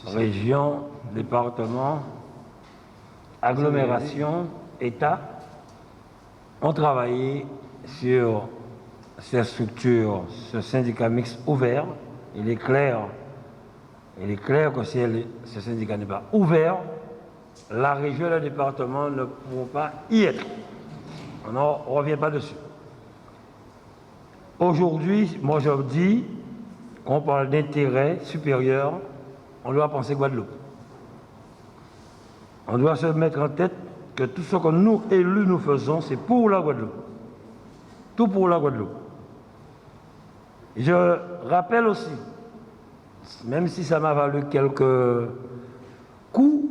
région, département, agglomération, État, ont travaillé sur ces structures, ce syndicat mixte ouvert. Il est clair que si ce syndicat n'est pas ouvert, la région et le département ne pourront pas y être. On ne revient pas dessus. Aujourd'hui, moi je dis, quand on parle d'intérêt supérieur, on doit penser Guadeloupe. On doit se mettre en tête que tout ce que nous, élus, nous faisons, c'est pour la Guadeloupe. Tout pour la Guadeloupe. Je rappelle aussi, même si ça m'a valu quelques coups,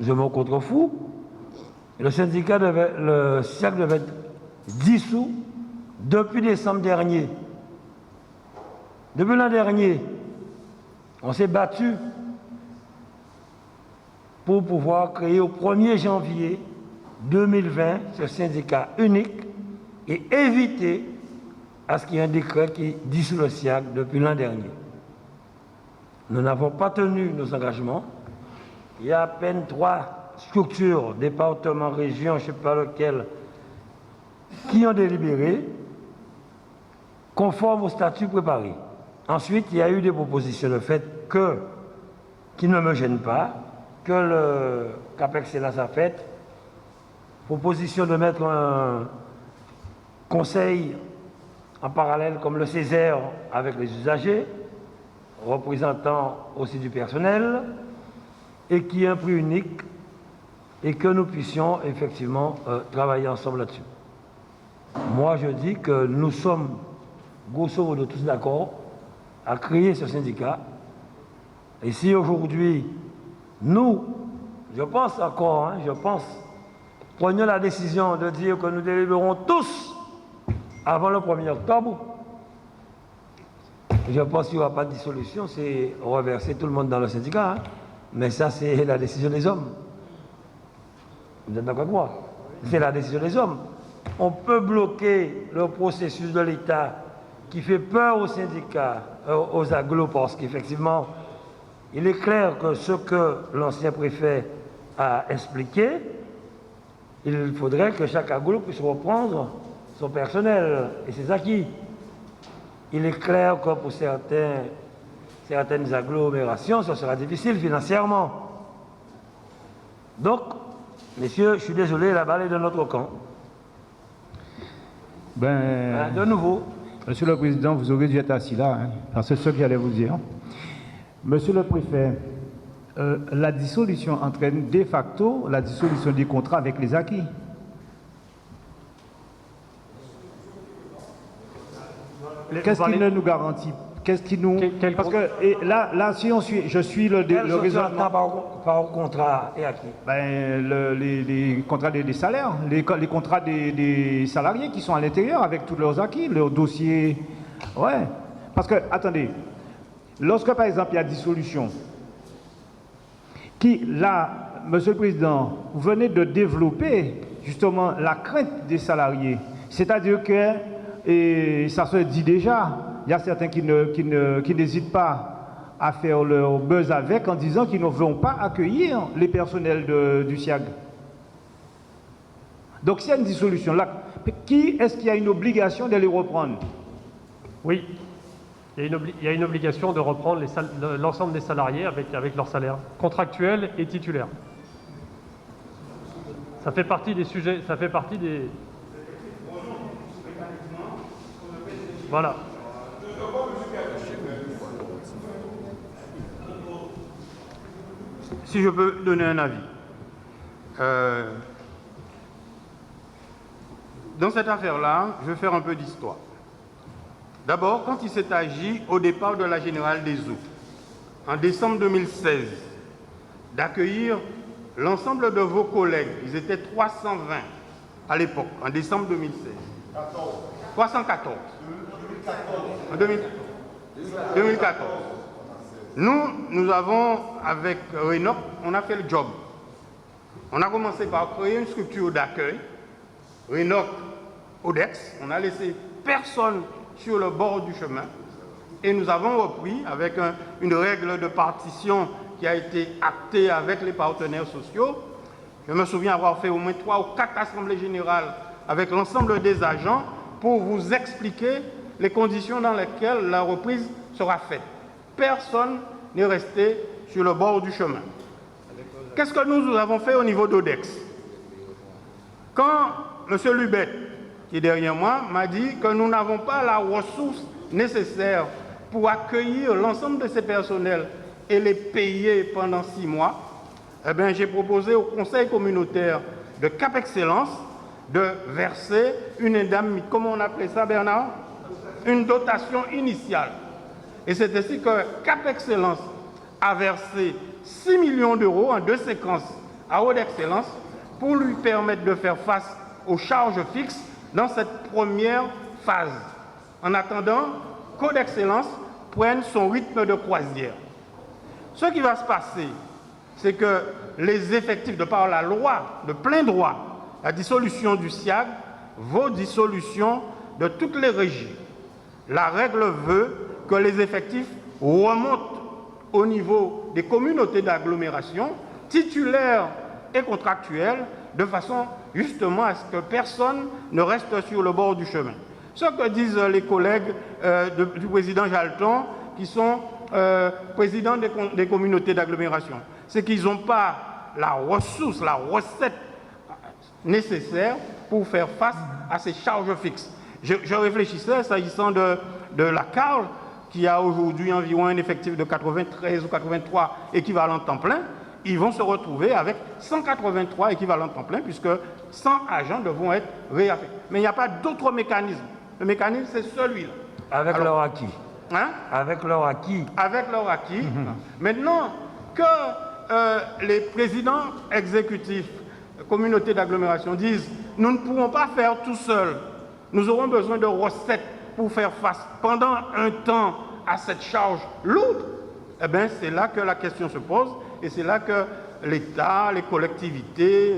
je me contrefous, le syndicat, le SIAC devait être dissous depuis décembre dernier. Depuis l'an dernier, on s'est battu pour pouvoir créer au 1er janvier 2020 ce syndicat unique et éviter à ce qu'il y ait un décret qui dissout le SIAC depuis l'an dernier. Nous n'avons pas tenu nos engagements. Il y a à peine 3 structures, départements, régions, je ne sais pas lequel, qui ont délibéré conforme au statut préparé. Ensuite, il y a eu des propositions, le fait qui ne me gênent pas, que le CAPEX a fait, proposition de mettre un conseil en parallèle comme le Césaire avec les usagers, représentant aussi du personnel, et qui est un prix unique, et que nous puissions effectivement travailler ensemble là-dessus. Moi, je dis que nous sommes, grosso modo, tous d'accord à créer ce syndicat. Et si aujourd'hui, nous, je pense encore, prenions la décision de dire que nous délibérons tous avant le 1er octobre, je pense qu'il n'y aura pas de dissolution, c'est reverser tout le monde dans le syndicat. Mais ça, c'est la décision des hommes. Vous êtes d'accord avec moi? C'est la décision des hommes. On peut bloquer le processus de l'État qui fait peur aux syndicats, aux agglos, parce qu'effectivement, il est clair que ce que l'ancien préfet a expliqué, il faudrait que chaque aglo puisse reprendre son personnel et ses acquis. Il est clair que pour certaines agglomérations, ce sera difficile financièrement. Donc, messieurs, je suis désolé, la balle est de notre camp. De nouveau. Monsieur le Président, vous aurez dû être assis là, parce que c'est ce que j'allais vous dire. Monsieur le Préfet, la dissolution entraîne de facto la dissolution des contrats avec les acquis. Qu'est-ce qui ne nous garantit? Qu'est-ce qui nous... Parce que là, si on suit, je suis le raisonnement... Par contrat et acquis. Les contrats des salaires, les contrats des salariés qui sont à l'intérieur avec tous leurs acquis, leurs dossiers. Ouais. Parce que, attendez, lorsque par exemple il y a dissolution, Monsieur le Président, vous venez de développer justement la crainte des salariés. C'est-à-dire que, et ça se dit déjà, il y a certains qui n'hésitent pas à faire leur buzz avec en disant qu'ils ne vont pas accueillir les personnels du SIAG. Donc s'il y a une dissolution là, qui est-ce qui a une obligation de les reprendre? Oui, il y a une obligation de reprendre l'ensemble des salariés avec leur salaire contractuel et titulaire. Ça fait partie des sujets, ça fait partie des... Voilà. Si je peux donner un avis. Dans cette affaire-là, je vais faire un peu d'histoire. D'abord, quand il s'est agi, au départ de la Générale des Eaux, en décembre 2016, d'accueillir l'ensemble de vos collègues, ils étaient 320 à l'époque, en décembre 2016. 314. En 2014. Nous avons, avec Renoc, on a fait le job. On a commencé par créer une structure d'accueil, Renoc, Odex. On a laissé personne sur le bord du chemin. Et nous avons repris avec une règle de partition qui a été actée avec les partenaires sociaux. Je me souviens avoir fait au moins 3 ou 4 assemblées générales avec l'ensemble des agents pour vous expliquer les conditions dans lesquelles la reprise sera faite. Personne n'est resté sur le bord du chemin. Qu'est-ce que nous avons fait au niveau d'Odex? Quand M. Lubet, qui est derrière moi, m'a dit que nous n'avons pas la ressource nécessaire pour accueillir l'ensemble de ces personnels et les payer pendant 6 mois, eh bien, j'ai proposé au conseil communautaire de Cap Excellence de verser une indemnité, comment on appelait ça, Bernard? Une dotation initiale. Et c'est ainsi que Cap Excellence a versé 6 millions d'euros en 2 séquences à Haute Excellence pour lui permettre de faire face aux charges fixes dans cette première phase, en attendant qu'Haute Excellence prenne son rythme de croisière. Ce qui va se passer, c'est que les effectifs, de par la loi de plein droit, la dissolution du SIAG vaut dissolution de toutes les régies. La règle veut que les effectifs remontent au niveau des communautés d'agglomération, titulaires et contractuelles, de façon justement à ce que personne ne reste sur le bord du chemin. Ce que disent les collègues du président Jalton, qui sont présidents des communautés d'agglomération, c'est qu'ils n'ont pas la ressource, la recette nécessaire pour faire face à ces charges fixes. Je réfléchissais, s'agissant de la CARL, qui a aujourd'hui environ un effectif de 93 ou 83 équivalents temps plein, ils vont se retrouver avec 183 équivalents temps plein, puisque 100 agents devront être réaffectés. Mais il n'y a pas d'autre mécanisme. Le mécanisme, c'est celui-là. Avec leur acquis. Hein? Avec leur acquis. Avec leur acquis. Maintenant que les présidents exécutifs, communautés d'agglomération disent « nous ne pourrons pas faire tout seuls, nous aurons besoin de recettes pour faire face pendant un temps à cette charge lourde », eh bien c'est là que la question se pose et c'est là que l'État, les collectivités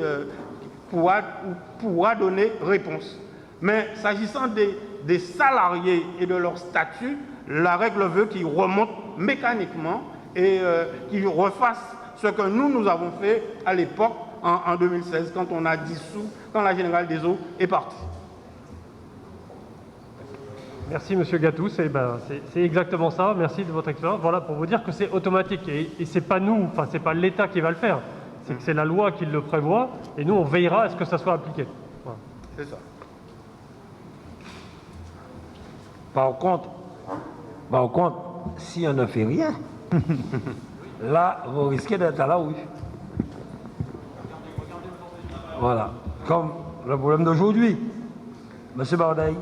pourra donner réponse. Mais s'agissant des salariés et de leur statut, la règle veut qu'ils remontent mécaniquement et qu'ils refassent ce que nous avons fait à l'époque, en 2016, quand on a dissous, quand la Générale des Eaux est partie. Merci Monsieur Gatou, c'est exactement ça, merci de votre expérience. Voilà, pour vous dire que c'est automatique et c'est pas nous, enfin c'est pas l'État qui va le faire, c'est que c'est la loi qui le prévoit et nous on veillera à ce que ça soit appliqué. Voilà. C'est ça. Par contre, si on ne fait rien, là, vous risquez d'être à la rue. Voilà. Comme le problème d'aujourd'hui. Monsieur Bardaï.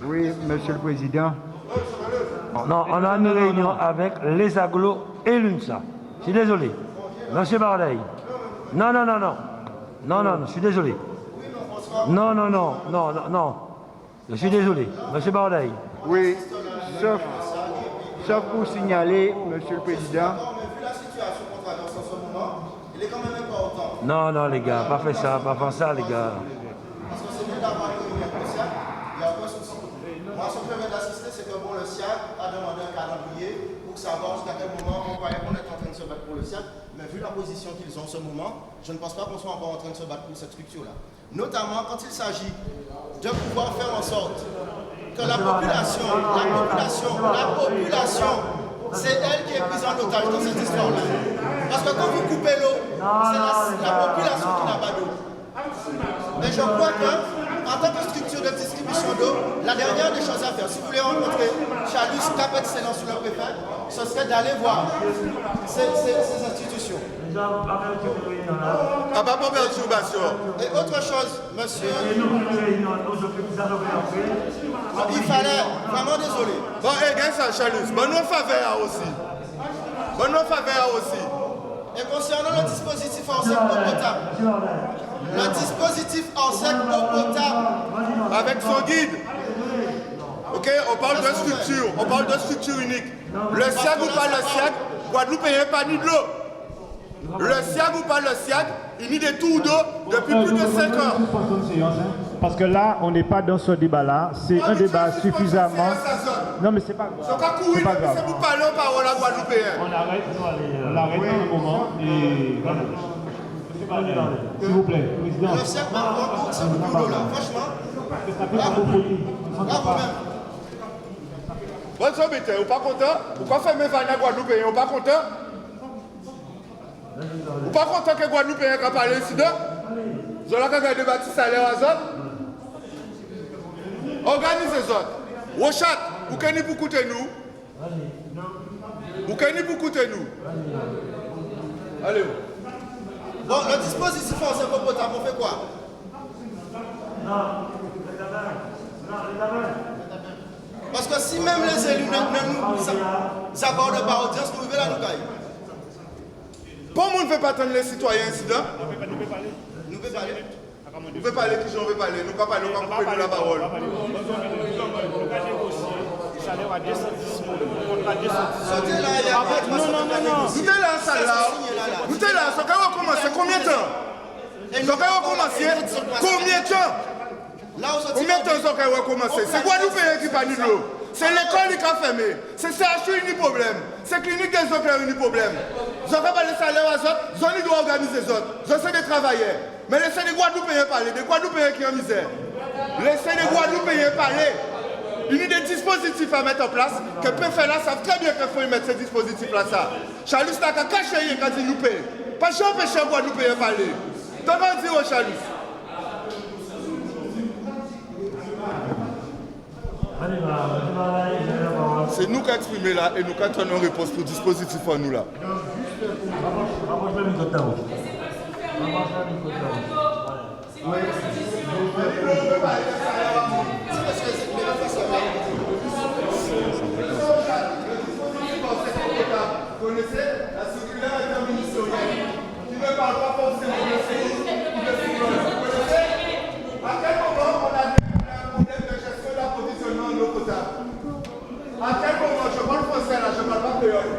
Oui, Monsieur le Président. Non, on a une réunion avec les agglos et l'UNSA. Je suis désolé. Monsieur Bardaï. Non, je suis désolé. Non. Je suis désolé. Monsieur Bardaï. Oui, sauf pour signaler, Monsieur le Président. Non, les gars, pas faire ça, les gars. Parce que c'est mieux d'avoir une réunion spéciale, il n'y a aucun souci. Moi, ce que je permets d'assister, c'est que le SIAC a demandé un calendrier pour savoir jusqu'à quel moment on croyait qu'on est en train de se battre pour le SIAC. Mais vu la position qu'ils ont en ce moment, je ne pense pas qu'on soit encore en train de se battre pour cette structure-là. Notamment quand il s'agit de pouvoir faire en sorte que la population, c'est elle qui est prise en otage dans cette histoire-là. Parce que quand vous coupez l'eau, c'est la population qui n'a pas d'eau. Mais je crois que, en tant que structure de distribution d'eau, la dernière des choses à faire, si vous voulez rencontrer Chalus, Cap Excellence ou le préfet, ce serait d'aller voir ces institutions. Ah bah pas perturbation. Et autre chose, monsieur. Il fallait, vraiment désolé. Bon, gars, ça, Chalus, bonne faveur aussi. Et concernant le dispositif en sec eau potable, le dispositif en sec eau potable, avec son guide. Ok, on parle de structure unique. Le SIAG ou pas le SIAG, Guadeloupe n'est pas ni de l'eau. Le SIAG ou pas le SIAG, il nie des tours d'eau depuis plus de 5 ans. Parce que là, on n'est pas dans ce débat-là. C'est un débat suffisamment... Non, mais c'est pas grave. C'est pas grave. C'est pour parler aux paroles à Guadeloupéens. On arrête un moment et... S'il vous plaît, Président. Le SIAG va prendre ce boulot là, franchement. Bravo même. Bonne soirée, vous n'êtes pas content? Pourquoi faire mes vannes à Guadeloupéens? Vous n'êtes pas content? Vous n'êtes pas content que Guadeloupéens ait parlé incident? Vous avez qu'à débattre salaire à zone? Organisez les autres. Wochat, vous connaissez pour écouter nous. Vous connaissez pour écouter nous. Allez. Bon, le dispositif en c'est potable, on fait quoi? Parce que si même les élus ne nous accordent pas audience, nous vivons là, nous caillons. Pour nous ne fait pas attendre les citoyens incidents. Nous pouvons parler. Nous pouvons parler, qui j'en veux parler. Nous ne pouvons pas parler, on va couper la parole. Non. Nous sommes là en salle là. Nous sommes là, ça va commencer combien de temps? Ça va commencer combien de temps? Combien de temps ça va commencer? C'est Guadeloupe qui pas de l'eau. C'est l'école qui a fermé. C'est CHU qui a problème. C'est clinique des autres qui a problème. Vous n'avez pas les salaires à autres, vous avez doit organiser les autres. Vous avez des travailleurs. Mais laissez les Guadeloupéens parler, des Guadeloupéens qui sont en misère. Laissez les Guadeloupéens parler. Il y a des dispositifs à mettre en place que peut faire là, savent très bien qu'il faut y mettre ces dispositifs-là. Chalus n'a qu'à cacher quand il nous paye. Pas si on peut chez Guadeloupéens parler. T'as pas dit au Chalus. C'est nous qui exprimons là et nous qui avons une réponse pour le dispositif en nous là. Vous connaissez la circulaire interministérielle qui ne parle pas forcément de série ou de cyclone. Vous connaissez? À quel moment on a un problème de gestion d'approvisionnement en eau potable? À quel moment, je parle français là, je ne parle pas créole.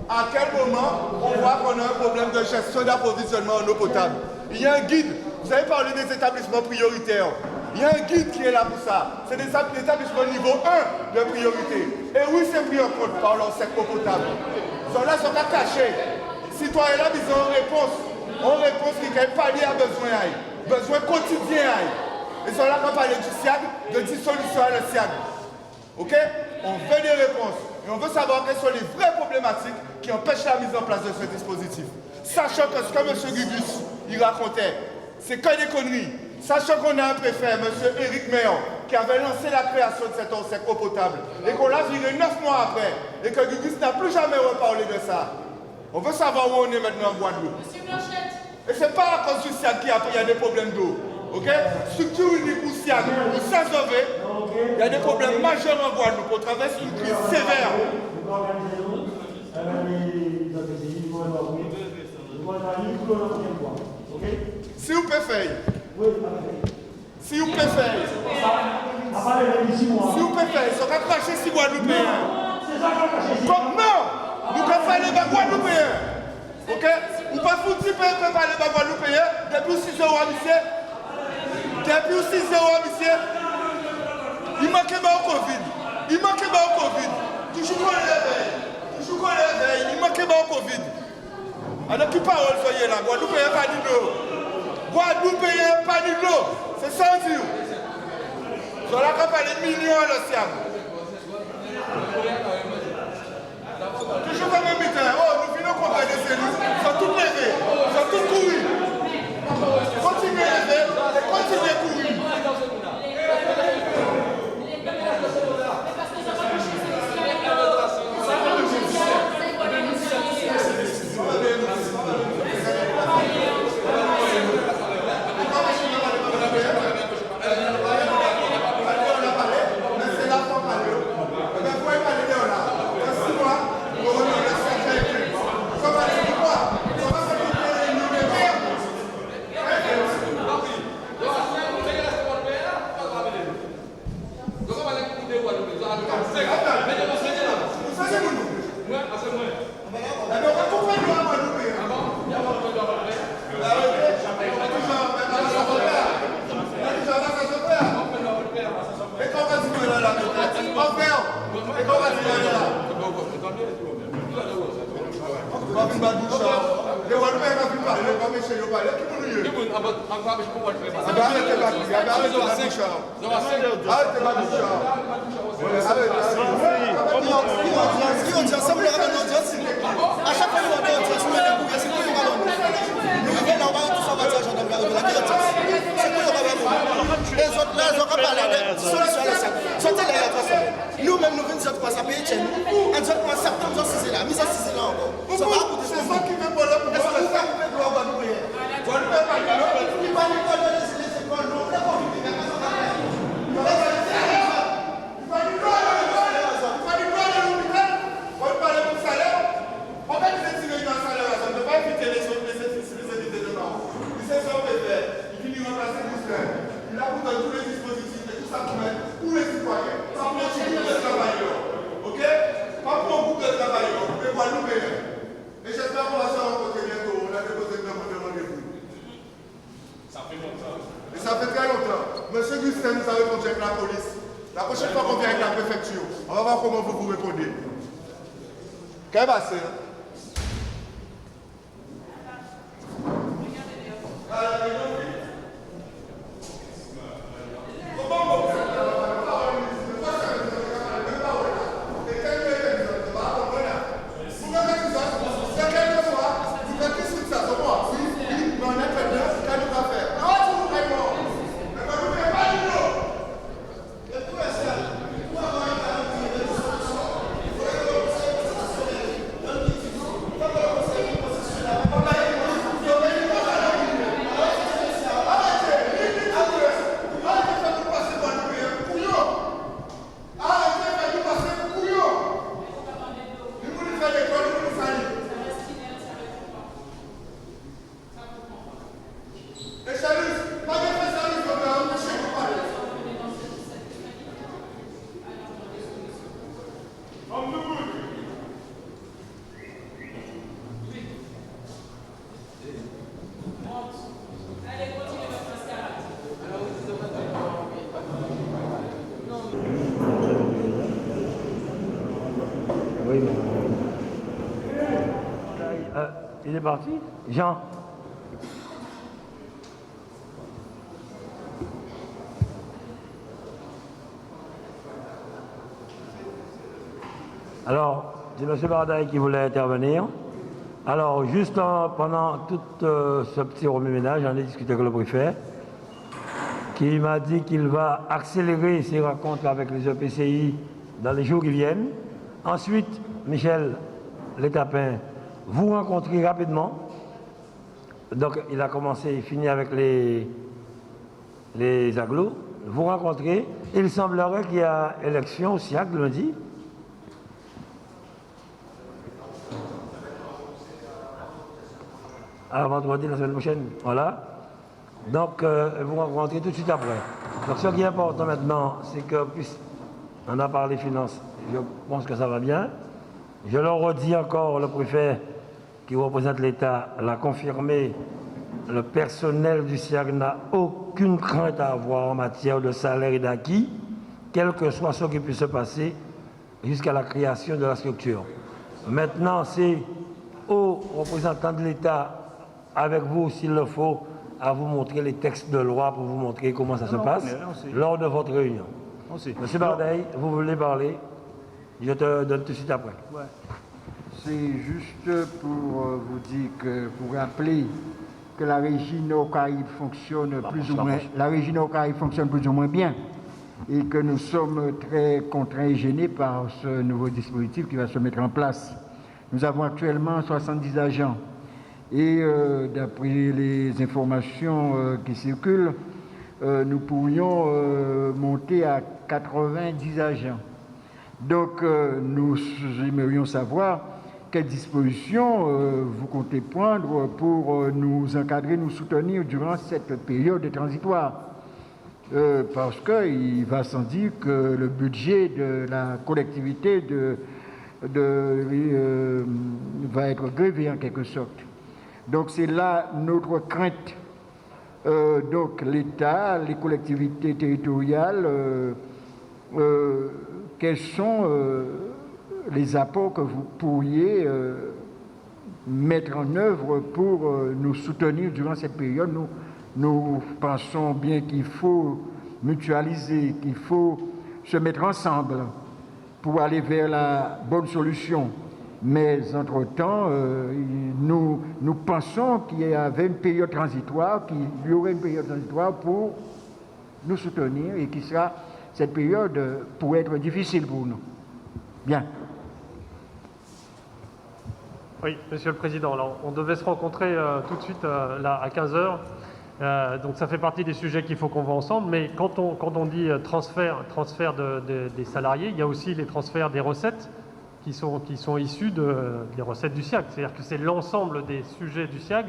À quel moment on voit qu'on a un problème de gestion d'approvisionnement en eau potable? Il y a un guide. Vous avez parlé des établissements prioritaires. Il y a un guide qui est là pour ça. C'est des établissements niveau 1 de priorité. Et oui, c'est pris en compte par leur secteur potable. Ils sont là, ils sont à cacher. Citoyens là, ils ont une réponse. Une réponse qui est pallier à besoin. Besoin quotidien. Ils sont là pour parler du SIAG, de dissolution à le SIAG. Ok? On veut des réponses. Et on veut savoir quelles sont les vraies problématiques qui empêchent la mise en place de ce dispositif. Sachant que ce que M. Gugus il racontait, c'est que des conneries. Sachant qu'on a un préfet, M. Éric Meillon, qui avait lancé la création de cette OSEC eau potable, et qu'on l'a viré 9 mois après, et que Gugus n'a plus jamais reparlé de ça. On veut savoir où on est maintenant en Guadeloupe. Et c'est pas à cause du SIAG qu'il y a des problèmes d'eau. Ok? Structure unique ou SIAG, ou Saint-Sauvé, il y a des problèmes majeurs en Guadeloupe. On traverse une crise sévère. Si vous pouvez faire. Si vous pouvez faire. Si vous pouvez faire. Ils sont pas crachés si Guadeloupéens. Comme non! Nous pouvons faire les Guadeloupéens. Ok? Ou pas foutu peut faire les Guadeloupéens depuis 6 euros à monsieur. Depuis 6 euros à monsieur. Il manquait pas au Covid. Il manquait pas au Covid. Toujours qu'on l'éveille. Toujours qu'on l'éveille. Il manquait pas au Covid. Alors qui parole soyez là? Guadeloupéens pas du l'eau. Guadeloupéens pas du l'eau. C'est ça on dit. Sur la campagne de millions à l'océan. Toujours comme un mitin. Oh, nous finissons contre des cellules. Ils sont tous levés. Ils sont tous courus. Continuez à lever et continuez à courir. Nous-mêmes, nous venons de ça payer chez nous. En septembre, c'est la mise à 6 ministère nous a répondu avec la police. La prochaine fois qu'on vient avec la préfecture, on va voir comment vous répondez. Qu'est-ce qui va se passer? Il est parti? Jean? Alors, c'est M. Bardaï qui voulait intervenir. Alors, juste pendant tout ce petit remue-ménage, j'en ai discuté avec le préfet, qui m'a dit qu'il va accélérer ses rencontres avec les EPCI dans les jours qui viennent. Ensuite, Michel Létapin, vous rencontrez rapidement. Donc, il a commencé, il finit avec les agglos. Vous rencontrez. Il semblerait qu'il y a élection au SIAC lundi. À vendredi, la semaine prochaine. Voilà. Donc, vous rencontrez tout de suite après. Donc, ce qui est important maintenant, c'est que, puisqu'on a parlé finances, je pense que ça va bien. Je le redis encore, le préfet qui représente l'État l'a confirmé, le personnel du SIAG n'a aucune crainte à avoir en matière de salaire et d'acquis, quel que soit ce qui puisse se passer jusqu'à la création de la structure. Maintenant, c'est aux représentants de l'État, avec vous s'il le faut, à vous montrer les textes de loi pour vous montrer comment ça se passe lors de votre réunion. Monsieur Bardaï, vous voulez parler? Je te donne tout de suite après. Ouais. C'est juste pour vous dire que, pour rappeler que la régie Nord-Caraïbes fonctionne plus ou moins bien et que nous sommes très contraints et gênés par ce nouveau dispositif qui va se mettre en place. Nous avons actuellement 70 agents et d'après les informations qui circulent, nous pourrions monter à 90 agents. Donc, nous aimerions savoir quelles dispositions vous comptez prendre pour nous encadrer, nous soutenir durant cette période transitoire. Parce qu'il va sans dire que le budget de la collectivité va être grévé en quelque sorte. Donc, c'est là notre crainte. Donc, l'État, les collectivités territoriales, quels sont les apports que vous pourriez mettre en œuvre pour nous soutenir durant cette période? Nous pensons bien qu'il faut mutualiser, qu'il faut se mettre ensemble pour aller vers la bonne solution. Mais entre-temps, nous pensons qu'il y avait une période transitoire, qu'il y aurait une période transitoire pour nous soutenir et qui sera... Cette période pourrait être difficile pour nous. Bien. Oui, Monsieur le Président, alors, on devait se rencontrer tout de suite là, à 15h. Donc ça fait partie des sujets qu'il faut qu'on voit ensemble. Mais quand on dit transfert des salariés, il y a aussi les transferts des recettes qui sont issus des recettes du SIAG. C'est-à-dire que c'est l'ensemble des sujets du SIAG,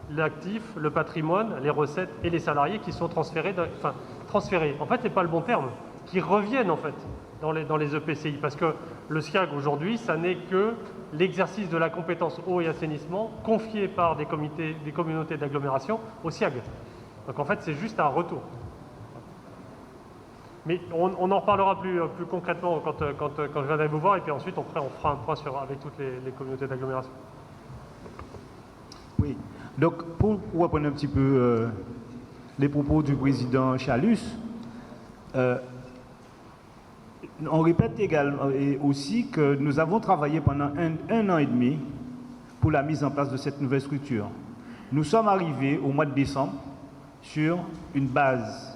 l'actif, le patrimoine, les recettes et les salariés qui sont transférés. Transférés. En fait, ce n'est pas le bon terme, qui reviennent en fait dans les EPCI, parce que le SIAG aujourd'hui, ça n'est que l'exercice de la compétence eau et assainissement confiée par des communautés d'agglomération au SIAG. Donc en fait, c'est juste un retour. Mais on en reparlera plus concrètement quand je viendrai vous voir, et puis ensuite on fera un point avec toutes les communautés d'agglomération. Oui, donc pour reprendre un petit peu les propos du président Chalus, on répète également et aussi que nous avons travaillé pendant un an et demi pour la mise en place de cette nouvelle structure. Nous sommes arrivés au mois de décembre sur une base.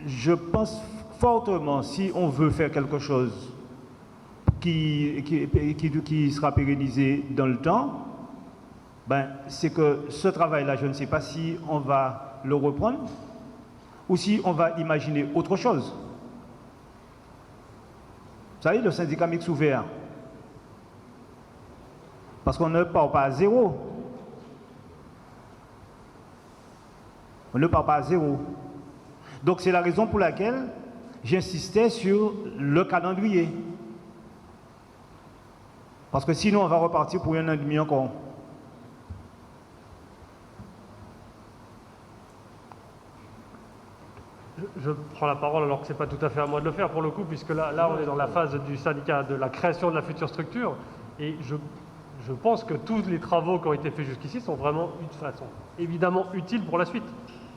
Je pense fortement, si on veut faire quelque chose qui sera pérennisé dans le temps, c'est que ce travail-là, je ne sais pas si on va le reprendre ou si on va imaginer autre chose. Vous savez, le syndicat mixte ouvert, parce qu'on ne part pas à zéro. On ne part pas à zéro. Donc c'est la raison pour laquelle j'insistais sur le calendrier. Parce que sinon on va repartir pour un an et demi encore. Je prends la parole alors que ce n'est pas tout à fait à moi de le faire pour le coup, puisque là on est dans la phase du syndicat, de la création de la future structure, et je pense que tous les travaux qui ont été faits jusqu'ici sont vraiment évidemment utiles pour la suite.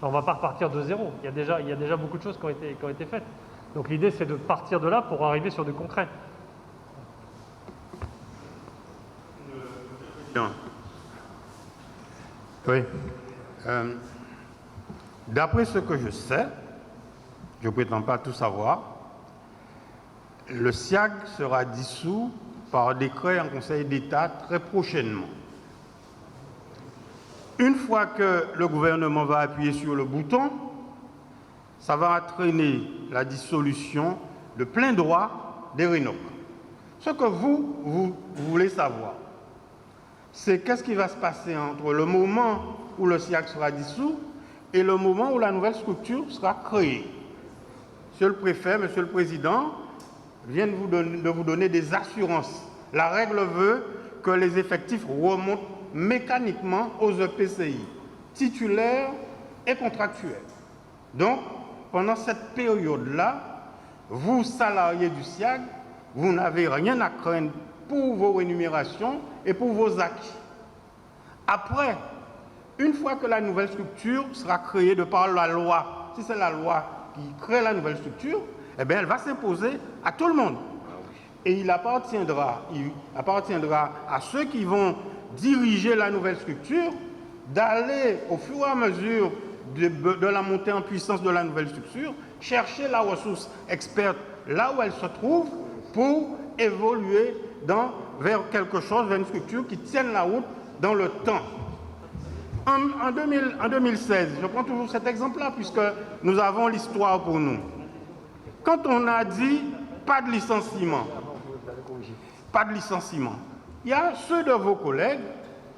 On ne va pas repartir de zéro, il y a déjà beaucoup de choses qui ont été faites. Donc l'idée c'est de partir de là pour arriver sur du concret. Oui. D'après ce que je sais, je ne prétends pas tout savoir, le SIAG sera dissous par décret en Conseil d'État très prochainement. Une fois que le gouvernement va appuyer sur le bouton, ça va entraîner la dissolution de plein droit des RENOC. Ce que vous voulez savoir, c'est qu'est-ce qui va se passer entre le moment où le SIAG sera dissous et le moment où la nouvelle structure sera créée. Monsieur le préfet, monsieur le président, viennent de vous donner des assurances. La règle veut que les effectifs remontent mécaniquement aux EPCI, titulaires et contractuels. Donc, pendant cette période-là, vous, salariés du SIAG, vous n'avez rien à craindre pour vos rémunérations et pour vos acquis. Après, une fois que la nouvelle structure sera créée de par la loi, si c'est la loi qui crée la nouvelle structure, eh bien, elle va s'imposer à tout le monde. Et il appartiendra à ceux qui vont diriger la nouvelle structure d'aller, au fur et à mesure de la montée en puissance de la nouvelle structure, chercher la ressource experte là où elle se trouve pour évoluer vers quelque chose, vers une structure qui tienne la route dans le temps. En 2016, je prends toujours cet exemple-là puisque nous avons l'histoire pour nous. Quand on a dit pas de licenciement, il y a ceux de vos collègues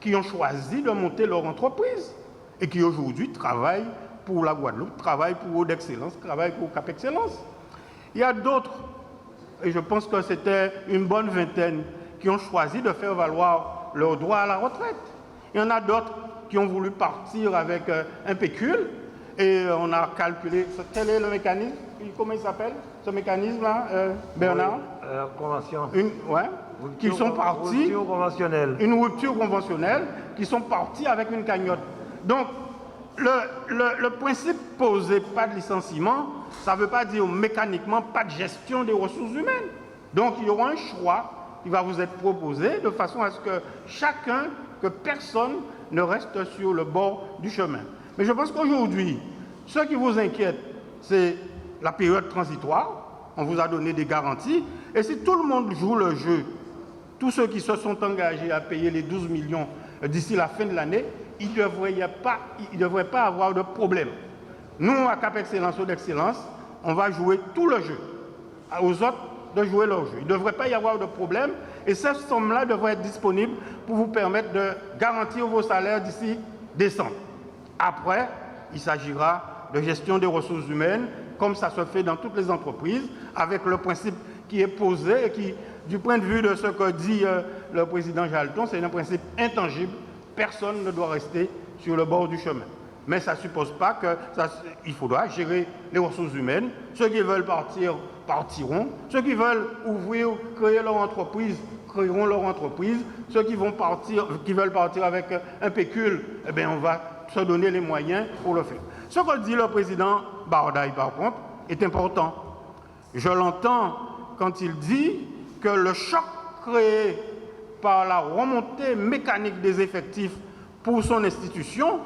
qui ont choisi de monter leur entreprise et qui aujourd'hui travaillent pour la Guadeloupe, travaillent pour Eau d'Excellence, travaillent pour Cap Excellence. Il y a d'autres, et je pense que c'était une bonne vingtaine, qui ont choisi de faire valoir leur droit à la retraite. Il y en a d'autres qui ont voulu partir avec un pécule et on a calculé. Quel est le mécanisme? Comment il s'appelle ce mécanisme-là, Bernard? Convention. Qui sont partis. Rupture conventionnelle. Une rupture conventionnelle, qui sont partis avec une cagnotte. Donc, le principe posé, pas de licenciement, ça ne veut pas dire mécaniquement pas de gestion des ressources humaines. Donc, il y aura un choix qui va vous être proposé de façon à ce que personne ne reste sur le bord du chemin. Mais je pense qu'aujourd'hui, ce qui vous inquiète, c'est la période transitoire. On vous a donné des garanties. Et si tout le monde joue le jeu, tous ceux qui se sont engagés à payer les 12 millions d'ici la fin de l'année, il ne devrait pas avoir de problème. Nous, à Cap Excellence, Eau d'Excellence, on va jouer tout le jeu. Aux autres de jouer leur jeu. Il ne devrait pas y avoir de problème. Et cette somme-là devrait être disponible pour vous permettre de garantir vos salaires d'ici décembre. Après, il s'agira de gestion des ressources humaines, comme ça se fait dans toutes les entreprises, avec le principe qui est posé et qui, du point de vue de ce que dit le président Jalton, c'est un principe intangible. Personne ne doit rester sur le bord du chemin. Mais ça ne suppose pas qu'il faudra gérer les ressources humaines. Ceux qui veulent partir, partiront. Ceux qui veulent ouvrir, créer leur entreprise, créeront leur entreprise. Ceux qui veulent partir avec un pécule, eh bien, on va se donner les moyens pour le faire. Ce que dit le président Bardaï, par contre, est important. Je l'entends quand il dit que le choc créé par la remontée mécanique des effectifs pour son institution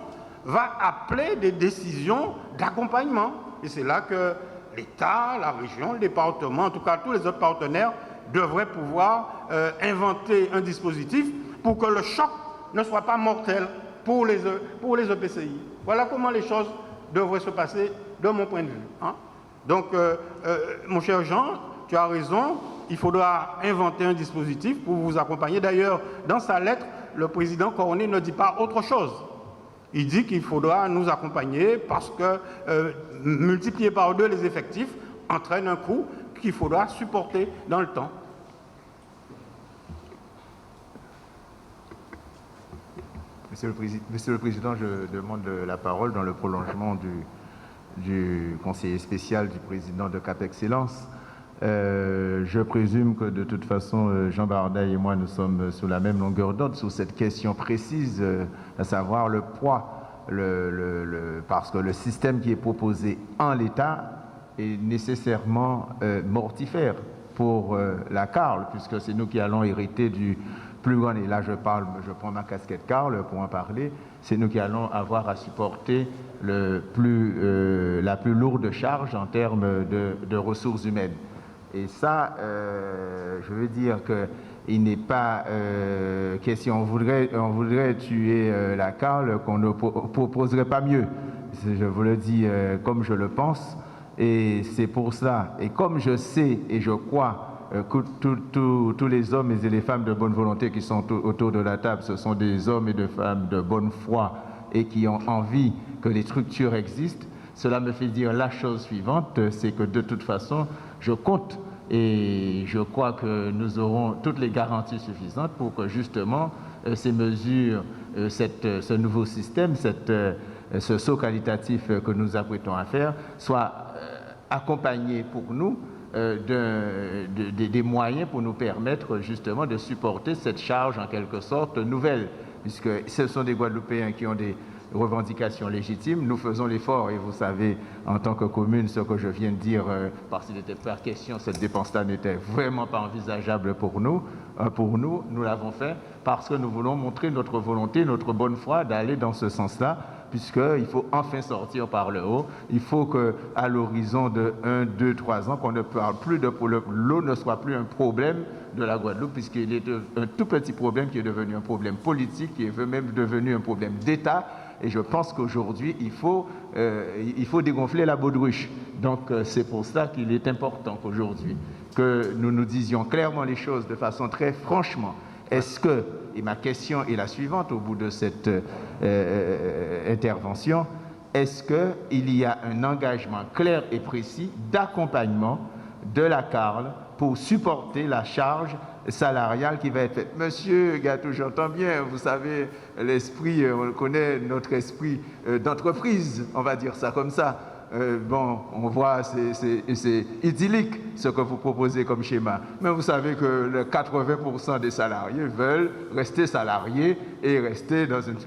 va appeler des décisions d'accompagnement. Et c'est là que l'État, la région, le département, en tout cas tous les autres partenaires, devraient pouvoir inventer un dispositif pour que le choc ne soit pas mortel pour les EPCI. Voilà comment les choses devraient se passer de mon point de vue. Hein. Donc, mon cher Jean, tu as raison, il faudra inventer un dispositif pour vous accompagner. D'ailleurs, dans sa lettre, le président Cornet ne dit pas autre chose. Il dit qu'il faudra nous accompagner parce que multiplier par 2 les effectifs entraîne un coût qu'il faudra supporter dans le temps. Monsieur le Président, je demande la parole dans le prolongement du conseiller spécial du président de Cap Excellence. Je présume que de toute façon, Jean Bardaï et moi, nous sommes sur la même longueur d'onde sur cette question précise, à savoir le poids, parce que le système qui est proposé en l'état est nécessairement mortifère pour la CARL, puisque c'est nous qui allons hériter du plus grand, et là je prends ma casquette CARL pour en parler, c'est nous qui allons avoir à supporter la plus lourde charge en termes de ressources humaines. Et ça, je veux dire qu'il n'est pas question, on voudrait tuer la CARL, qu'on ne proposerait pas mieux. Je vous le dis comme je le pense, et c'est pour ça, et comme je sais et je crois que tous les hommes et les femmes de bonne volonté qui sont autour de la table, ce sont des hommes et des femmes de bonne foi et qui ont envie que les structures existent, cela me fait dire la chose suivante, c'est que de toute façon, je compte et je crois que nous aurons toutes les garanties suffisantes pour que justement ces mesures, ce nouveau système, ce saut qualitatif que nous apprêtons à faire, soit accompagné pour nous des moyens pour nous permettre justement de supporter cette charge en quelque sorte nouvelle, puisque ce sont des Guadeloupéens qui ont des revendications légitimes. Nous faisons l'effort, et vous savez, en tant que commune, ce que je viens de dire, parce qu'il n'était pas question, cette dépense-là n'était vraiment pas envisageable pour nous. Nous l'avons fait parce que nous voulons montrer notre volonté, notre bonne foi d'aller dans ce sens-là, puisqu'il faut enfin sortir par le haut. Il faut qu'à l'horizon de 1, 2, 3 ans, qu'on ne parle plus de l'eau ne soit plus un problème de la Guadeloupe, puisqu'il est un tout petit problème qui est devenu un problème politique, qui est même devenu un problème d'État. Et je pense qu'aujourd'hui, il faut dégonfler la baudruche. Donc, c'est pour ça qu'il est important qu'aujourd'hui, que nous nous disions clairement les choses de façon très franchement. Est-ce que, et ma question est la suivante au bout de cette intervention, est-ce qu'il y a un engagement clair et précis d'accompagnement de la CARL pour supporter la charge salariale qui va être faite? Monsieur Gatou, j'entends bien, vous savez, l'esprit, on connaît notre esprit d'entreprise, on va dire ça comme ça. On voit, c'est idyllique ce que vous proposez comme schéma. Mais vous savez que le 80% des salariés veulent rester salariés et rester dans une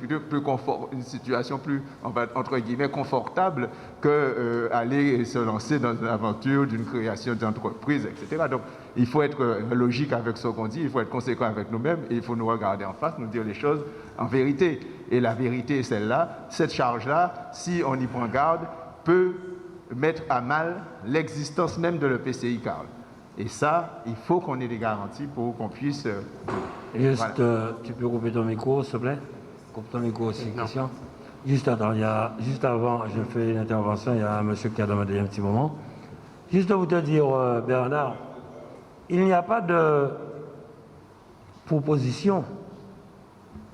situation plus, entre guillemets, confortable que aller se lancer dans une aventure d'une création d'entreprise, etc. Donc, il faut être logique avec ce qu'on dit, il faut être conséquent avec nous-mêmes et il faut nous regarder en face, nous dire les choses en vérité. Et la vérité est celle-là, cette charge-là, si on y prend garde, peut mettre à mal l'existence même de l'EPCI CARL. Et ça, il faut qu'on ait des garanties pour qu'on puisse... Juste, voilà. Tu peux couper ton micro, s'il te plaît? Coupe ton micro aussi, question. Juste avant, je fais une intervention, il y a un monsieur qui a demandé un petit moment. Juste pour te dire, Bernard, il n'y a pas de proposition.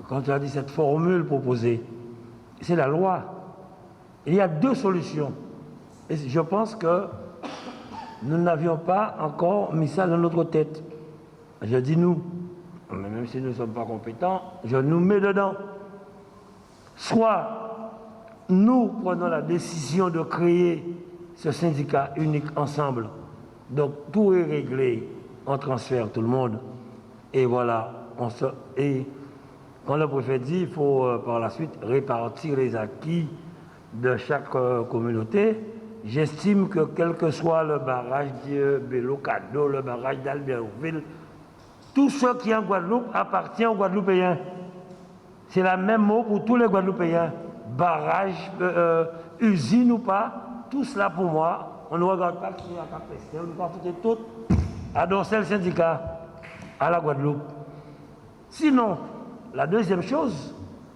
Quand tu as dit cette formule proposée, c'est la loi. Il y a 2 solutions. Et je pense que nous n'avions pas encore mis ça dans notre tête. Je dis nous, mais même si nous ne sommes pas compétents, je nous mets dedans. Soit nous prenons la décision de créer ce syndicat unique ensemble. Donc tout est réglé, on transfère tout le monde. Et voilà, et quand le préfet dit, il faut par la suite répartir les acquis de chaque communauté. J'estime que quel que soit le barrage de Belocado, le barrage d'Albertville, tout ce qui est en Guadeloupe appartient aux Guadeloupéens. C'est la même mot pour tous les Guadeloupéens. Barrage, usine ou pas, tout cela pour moi, on ne regarde pas qui est à Cap-Estin, on ne va tout adosser le syndicat à la Guadeloupe. Sinon, la deuxième chose,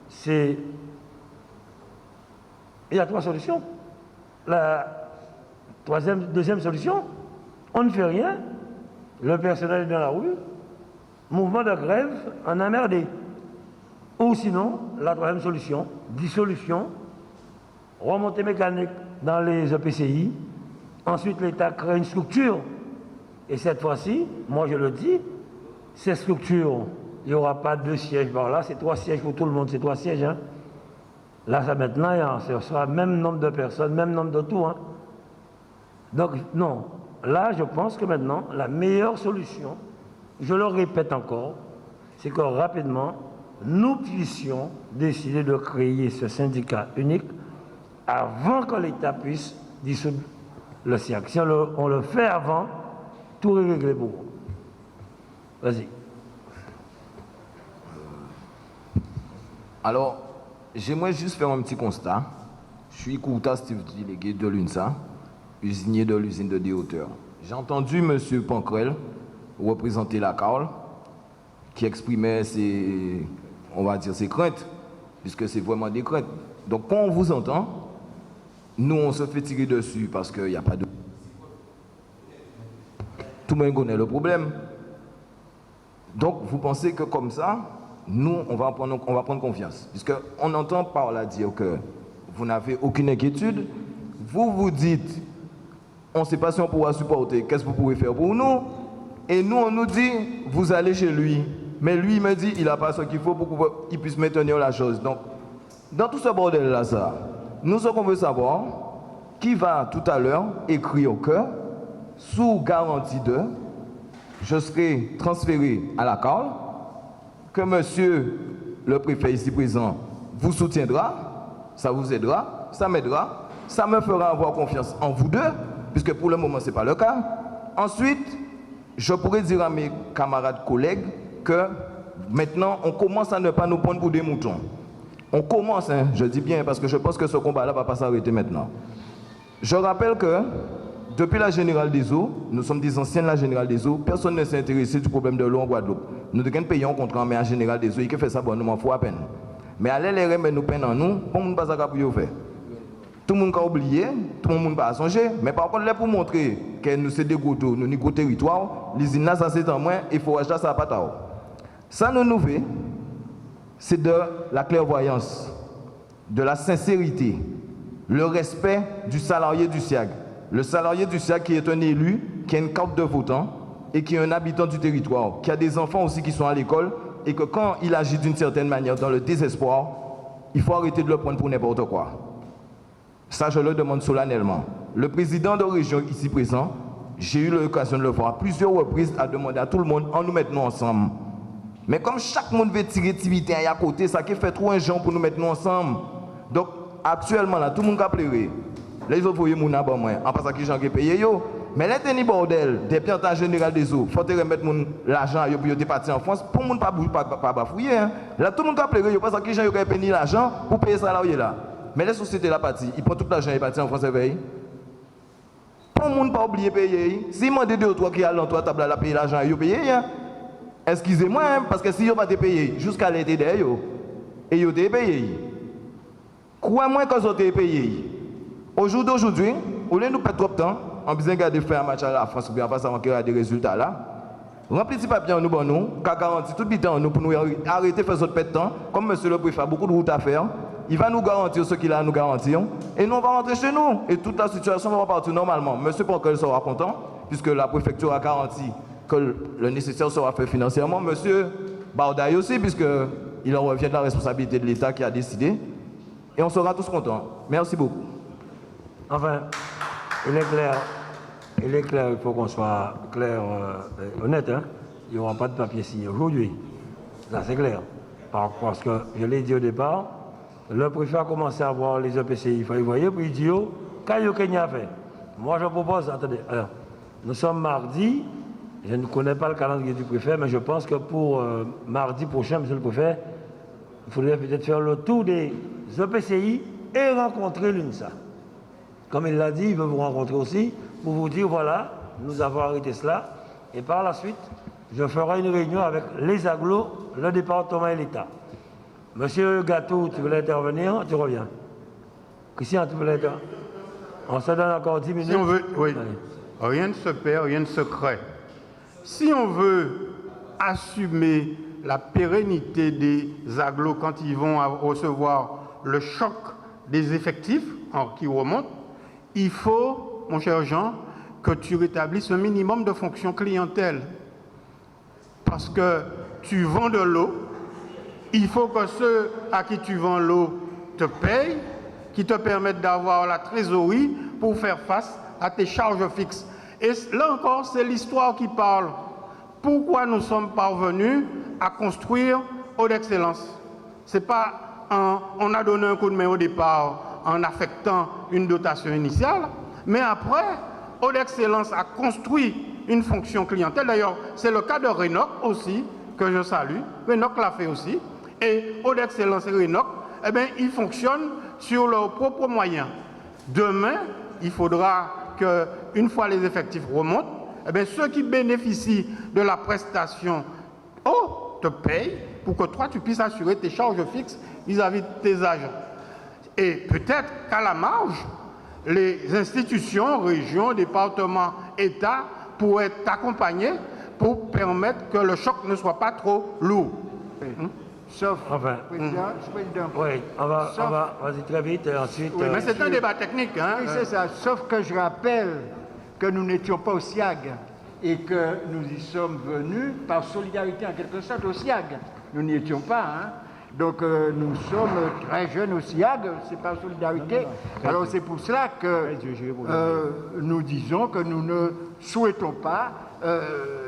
c'est... Il y a 3 solutions. La deuxième solution, on ne fait rien, le personnel est dans la rue, mouvement de grève, on a merdé. Ou sinon, la 3e solution, dissolution, remontée mécanique dans les EPCI, ensuite l'État crée une structure, et cette fois-ci, moi je le dis, ces structures, il n'y aura pas 2 sièges par là, c'est 3 sièges pour tout le monde, c'est 3 sièges. Hein. Là, ça maintenant, ce sera le même nombre de personnes, même nombre de tout. Hein. Donc, non. Là, je pense que maintenant, la meilleure solution, je le répète encore, c'est que rapidement, nous puissions décider de créer ce syndicat unique avant que l'État puisse dissoudre le SIAC. Si on le fait avant, tout est réglé pour vous. Vas-y. Alors, j'aimerais juste faire un petit constat. Je suis Kouta Steve, délégué de l'UNSA, usinier de l'usine de Des-Hauteurs. J'ai entendu M. Pancrel représenter la CAOL, qui exprimait ses craintes, puisque c'est vraiment des craintes. Donc, quand on vous entend, nous, on se fait tirer dessus parce qu'il n'y a pas de... Tout le monde connaît le problème. Donc, vous pensez que comme ça, nous, on va prendre confiance. Puisqu'on entend par là dire que vous n'avez aucune inquiétude, vous vous dites, on ne sait pas si on pourra supporter, qu'est-ce que vous pouvez faire pour nous? Et nous, on nous dit, vous allez chez lui. Mais lui, il me dit, il n'a pas ce qu'il faut pour qu'il puisse maintenir la chose. Donc, dans tout ce bordel-là, ça, nous, ce qu'on veut savoir, qui va tout à l'heure écrire au cœur, sous garantie de, je serai transféré à la CAOL, que monsieur le préfet ici présent vous soutiendra, ça vous aidera, ça m'aidera, ça me fera avoir confiance en vous deux, puisque pour le moment, ce n'est pas le cas. Ensuite, je pourrais dire à mes camarades collègues que maintenant, on commence à ne pas nous prendre pour des moutons. On commence, hein, je dis bien, parce que je pense que ce combat-là ne va pas s'arrêter maintenant. Je rappelle que depuis la Générale des Eaux, nous sommes des anciens de la Générale des Eaux, personne ne s'est intéressé du problème de l'eau en Guadeloupe. Nous devons payer un contrat mais en Générale des Eaux, il fait ça, bon, nous m'en faut à peine. Mais allez les remettre nous peine en nous, bon, nous ne pas pour faire. Tout le monde a oublié, tout le monde n'a pas songé, mais par contre, là pour montrer que nous sommes des gros taux, nous sommes des gros territoires, l'usine là, ça c'est en moins, et il faut acheter ça à Patao. Ça nous fait, c'est de la clairvoyance, de la sincérité, le respect du salarié du SIAG. Le salarié du SIAG qui est un élu, qui a une carte de votant et qui est un habitant du territoire, qui a des enfants aussi qui sont à l'école et que quand il agit d'une certaine manière dans le désespoir, il faut arrêter de le prendre pour n'importe quoi. Ça, je le demande solennellement. Le président de région ici présent, j'ai eu l'occasion de le voir à plusieurs reprises, à demander à tout le monde, en nous mettant ensemble. Mais comme chaque monde veut tirer activité à côté, ça qui fait trop un genre pour nous mettre ensemble. Donc, actuellement, là, tout le monde a pleuré. Les autres voyaient mon abonnement, en passant que j'en ai payé yo. Mais là, c'est un bordel, depuis en général des eaux, il faut remettre l'argent pour y partir en France, pour ne pas bafouiller. Hein. Là, tout le monde a pleuré, parce que j'en ai payé l'argent pour payer ça là. Mais les sociétés là partent, ils prennent tout l'argent et partent en France et veillent. Pour le monde pas oublier payer. Si ils demandent 2 ou 3 qui allent dans toi table là payer l'argent, ils payent. Hein. Excusez-moi, hein, parce que si ils n'ont pas payé jusqu'à l'été derrière, et ils ont payé. Crois-moi qu'ils ont payé. Au jour d'aujourd'hui, au lieu de nous perdre trop de temps, on a besoin de faire un match à la France pour faire ça, on a des résultats là. Remplissez papier en nous, bon nous, qu'a garanti tout le temps nous pour nous arrêter de faire notre perte de temps. Comme monsieur le préfet a beaucoup de routes à faire, il va nous garantir ce qu'il a à nous garantir. Et nous, on va rentrer chez nous. Et toute la situation va repartir normalement. Monsieur Pancrel sera content, puisque la préfecture a garanti que le nécessaire sera fait financièrement. Monsieur Bardaï aussi, puisqu'il en revient de la responsabilité de l'État qui a décidé. et on sera tous contents. Merci beaucoup. Enfin, il est clair, il faut qu'on soit clair et honnête. Hein. Il n'y aura pas de papier signé aujourd'hui. Ça, c'est clair. Parce que, je l'ai dit au départ, le préfet a commencé à voir les EPCI. Vous voyez, puis il dit, qu'est-ce qu'il a fait? Moi, je propose, attendez, alors, nous sommes mardi, je ne connais pas le calendrier du préfet, mais je pense que pour mardi prochain, monsieur le préfet, il faudrait peut-être faire le tour des EPCI et rencontrer l'UNSA. Comme il l'a dit, il veut vous rencontrer aussi pour vous dire, voilà, nous avons arrêté cela. Et par la suite, je ferai une réunion avec les agglos, le département et l'État. Monsieur Gâteau, tu voulais intervenir, tu reviens. Christian, tu voulais intervenir? On se donne encore 10 minutes. Si on veut, oui. Rien ne se perd, rien ne se crée. Si on veut assumer la pérennité des agglos quand ils vont recevoir le choc des effectifs qui remontent, il faut, mon cher Jean, que tu rétablisses un minimum de fonction clientèle. Parce que tu vends de l'eau, il faut que ceux à qui tu vends l'eau te payent, qui te permettent d'avoir la trésorerie pour faire face à tes charges fixes. Et là encore, c'est l'histoire qui parle. Pourquoi nous sommes parvenus à construire Eau d'Excellence? C'est pas on a donné un coup de main au départ en affectant une dotation initiale, mais après, Eau d'Excellence a construit une fonction clientèle. D'ailleurs, c'est le cas de Rénoc aussi, que je salue. Rénoc l'a fait aussi. Et Eau d'Excellence et Rénoc, eh bien, ils fonctionnent sur leurs propres moyens. Demain, il faudra qu'une fois les effectifs remontent, eh bien, ceux qui bénéficient de la prestation eau te payent pour que toi, tu puisses assurer tes charges fixes vis-à-vis de tes agents. Et peut-être qu'à la marge, les institutions, régions, départements, États pourraient t'accompagner pour permettre que le choc ne soit pas trop lourd. Sauf, enfin, président. Oui, on va, vas-y très vite et ensuite... Oui, mais c'est un débat technique. Hein, oui, c'est ça. Sauf que je rappelle que nous n'étions pas au SIAG et que nous y sommes venus par solidarité en quelque sorte au SIAG. Nous n'y étions pas. Hein. Donc nous sommes très jeunes au SIAG, c'est par solidarité. Alors c'est pour cela que nous disons que nous ne souhaitons pas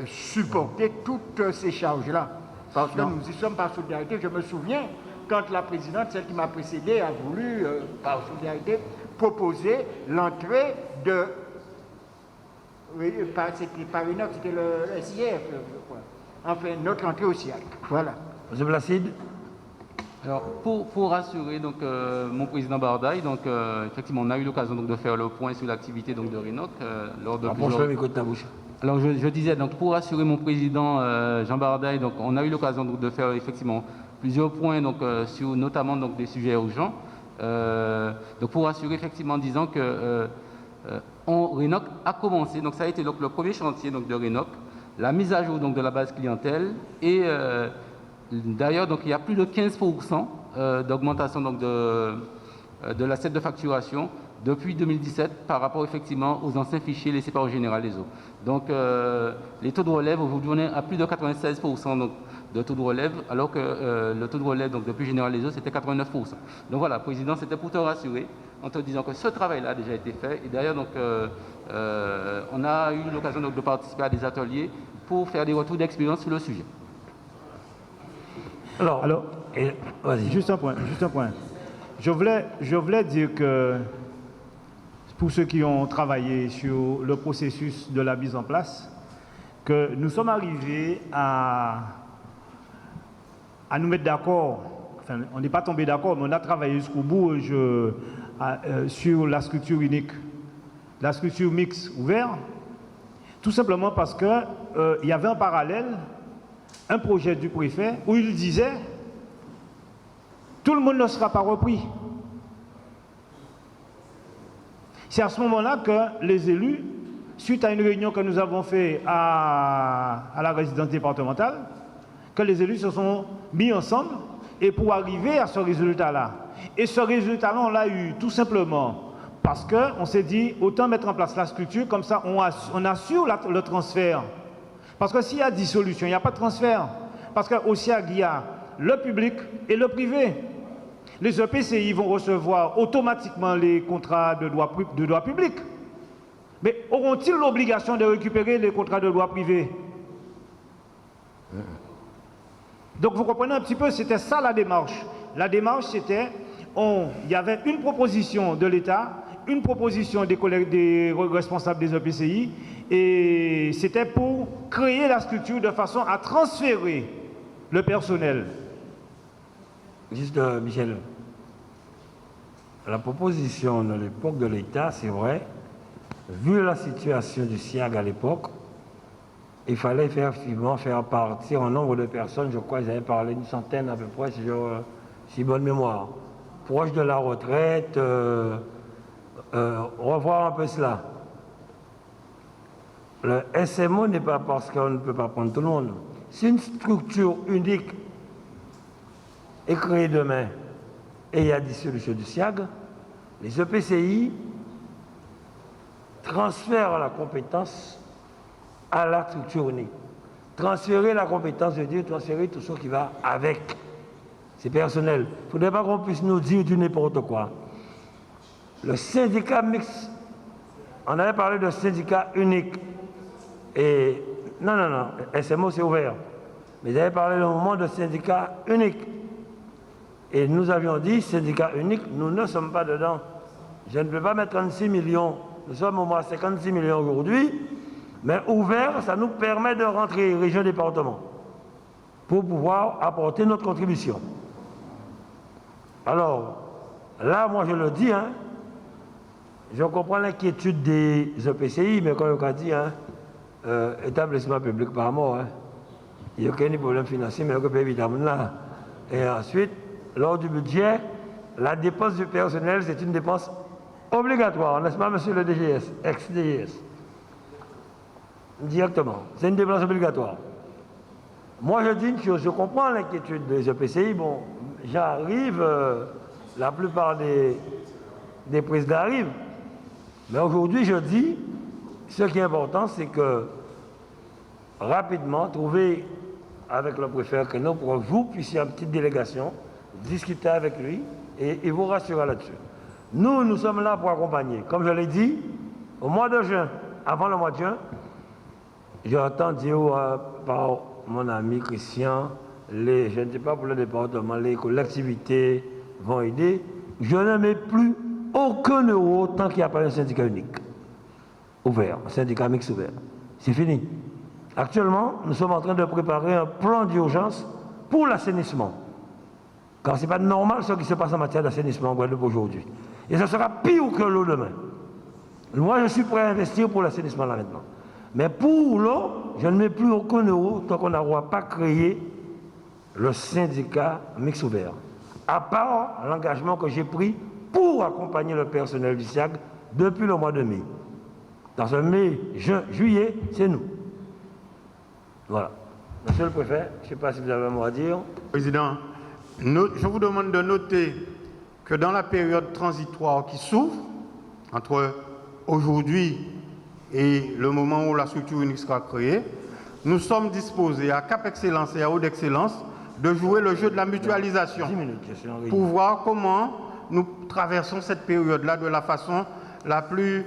supporter toutes ces charges-là. Parce que nous y sommes par solidarité. Je me souviens, quand la présidente, celle qui m'a précédé, a voulu, par solidarité, proposer l'entrée de... Oui, c'était par une autre, c'était le SIF, je crois. Enfin, notre entrée au SIAC. Voilà. Monsieur Placide. Alors, pour rassurer donc, mon président Bardaï, donc, effectivement, on a eu l'occasion de faire le point sur l'activité donc, de Rénoc lors de Alors, je disais, donc, pour rassurer mon président Jean Bardaï, donc, on a eu l'occasion de faire effectivement plusieurs points, donc, sur notamment donc, des sujets urgents. Donc, pour rassurer effectivement en disant que Rénoc a commencé, donc ça a été donc, le premier chantier donc, de Rénoc, la mise à jour donc, de la base clientèle et d'ailleurs, donc, il y a plus de 15% d'augmentation donc, de l'assiette de facturation depuis 2017 par rapport effectivement aux anciens fichiers laissés par le général des eaux. Donc les taux de relève, aujourd'hui on est à plus de 96% donc, de taux de relève, alors que le taux de relève donc, depuis général des eaux c'était 89%. Donc voilà, Président, c'était pour te rassurer en te disant que ce travail-là a déjà été fait et d'ailleurs donc, on a eu l'occasion de participer à des ateliers pour faire des retours d'expérience sur le sujet. Alors juste un point. Je voulais dire que pour ceux qui ont travaillé sur le processus de la mise en place, que nous sommes arrivés à nous mettre d'accord. Enfin, on n'est pas tombé d'accord, mais on a travaillé jusqu'au bout sur la structure unique, la structure mixte ouverte, tout simplement parce qu'il y avait en parallèle un projet du préfet où il disait tout le monde ne sera pas repris. C'est à ce moment-là que les élus, suite à une réunion que nous avons faite à la résidence départementale, que les élus se sont mis ensemble et pour arriver à ce résultat-là. Et ce résultat-là, on l'a eu tout simplement parce qu'on s'est dit autant mettre en place la structure, comme ça on assure le transfert. Parce que s'il y a dissolution, il n'y a pas de transfert. Parce qu'au SIAG, il y a le public et le privé. les EPCI vont recevoir automatiquement les contrats de droit public. Mais auront-ils l'obligation de récupérer les contrats de droit privé? Donc vous comprenez un petit peu, c'était ça la démarche. La démarche, c'était, il y avait une proposition de l'État, une proposition des responsables des EPCI, et c'était pour créer la structure de façon à transférer le personnel. Juste, Michel, la proposition de l'époque de l'État, c'est vrai, vu la situation du SIAG à l'époque, il fallait effectivement faire partir un nombre de personnes, je crois qu'ils avaient parlé d'une centaine à peu près, si bonne mémoire, proche de la retraite, revoir un peu cela. Le SMO n'est pas parce qu'on ne peut pas prendre tout le monde. C'est une structure unique est créée demain et il y a dissolution du SIAG, les EPCI transfèrent la compétence à la structure unique. Transférer la compétence veut dire transférer tout ce qui va avec. C'est personnel. Il ne faudrait pas qu'on puisse nous dire du n'importe quoi. Le syndicat mixte, on avait parlé de syndicat unique. Et non, SMO c'est ouvert. Mais ils avaient parlé d'un moment de syndicat unique. Et nous avions dit, syndicat unique, nous ne sommes pas dedans. Je ne peux pas mettre 36 millions. Nous sommes au moins 56 millions aujourd'hui. Mais ouvert, ça nous permet de rentrer région-département pour pouvoir apporter notre contribution. Alors, là, moi je le dis, je comprends l'inquiétude des EPCI, mais comme on a dit, établissement public par mort, il n'y a aucun problème financier, mais il y a évidemment là. Et ensuite, lors du budget, la dépense du personnel, c'est une dépense obligatoire, n'est-ce pas, monsieur le DGS, ex-DGS? Directement, c'est une dépense obligatoire. Moi, je dis une chose, je comprends l'inquiétude des EPCI. Bon, j'arrive, la plupart des présidents arrivent. Mais aujourd'hui, je dis, ce qui est important, c'est que rapidement, trouver avec le préfet que nous, pour que vous puissiez une petite délégation, discuter avec lui et vous rassurer là-dessus. Nous sommes là pour accompagner. Comme je l'ai dit, au mois de juin, avant le mois de juin, j'ai entendu par mon ami Christian, je ne sais pas pour le département, les collectivités vont aider. Je ne mets plus aucun euro tant qu'il n'y a pas un syndicat unique ouvert, un syndicat mixte ouvert. C'est fini. Actuellement, nous sommes en train de préparer un plan d'urgence pour l'assainissement. Car ce n'est pas normal ce qui se passe en matière d'assainissement en Guadeloupe aujourd'hui. Et ce sera pire que l'eau demain. Moi, je suis prêt à investir pour l'assainissement là maintenant. Mais pour l'eau, je ne mets plus aucun euro tant qu'on n'aura pas créé le syndicat mixte ouvert. À part l'engagement que j'ai pris pour accompagner le personnel du SIAG depuis le mois de mai. Dans ce mai, juin, juillet, c'est nous. Voilà. Monsieur le préfet, je ne sais pas si vous avez un mot à dire. Président, je vous demande de noter que dans la période transitoire qui s'ouvre, entre aujourd'hui et le moment où la structure unique sera créée, nous sommes disposés à Cap Excellence et à Haute Excellence de jouer le jeu de la mutualisation pour voir comment nous traversons cette période-là de la façon la plus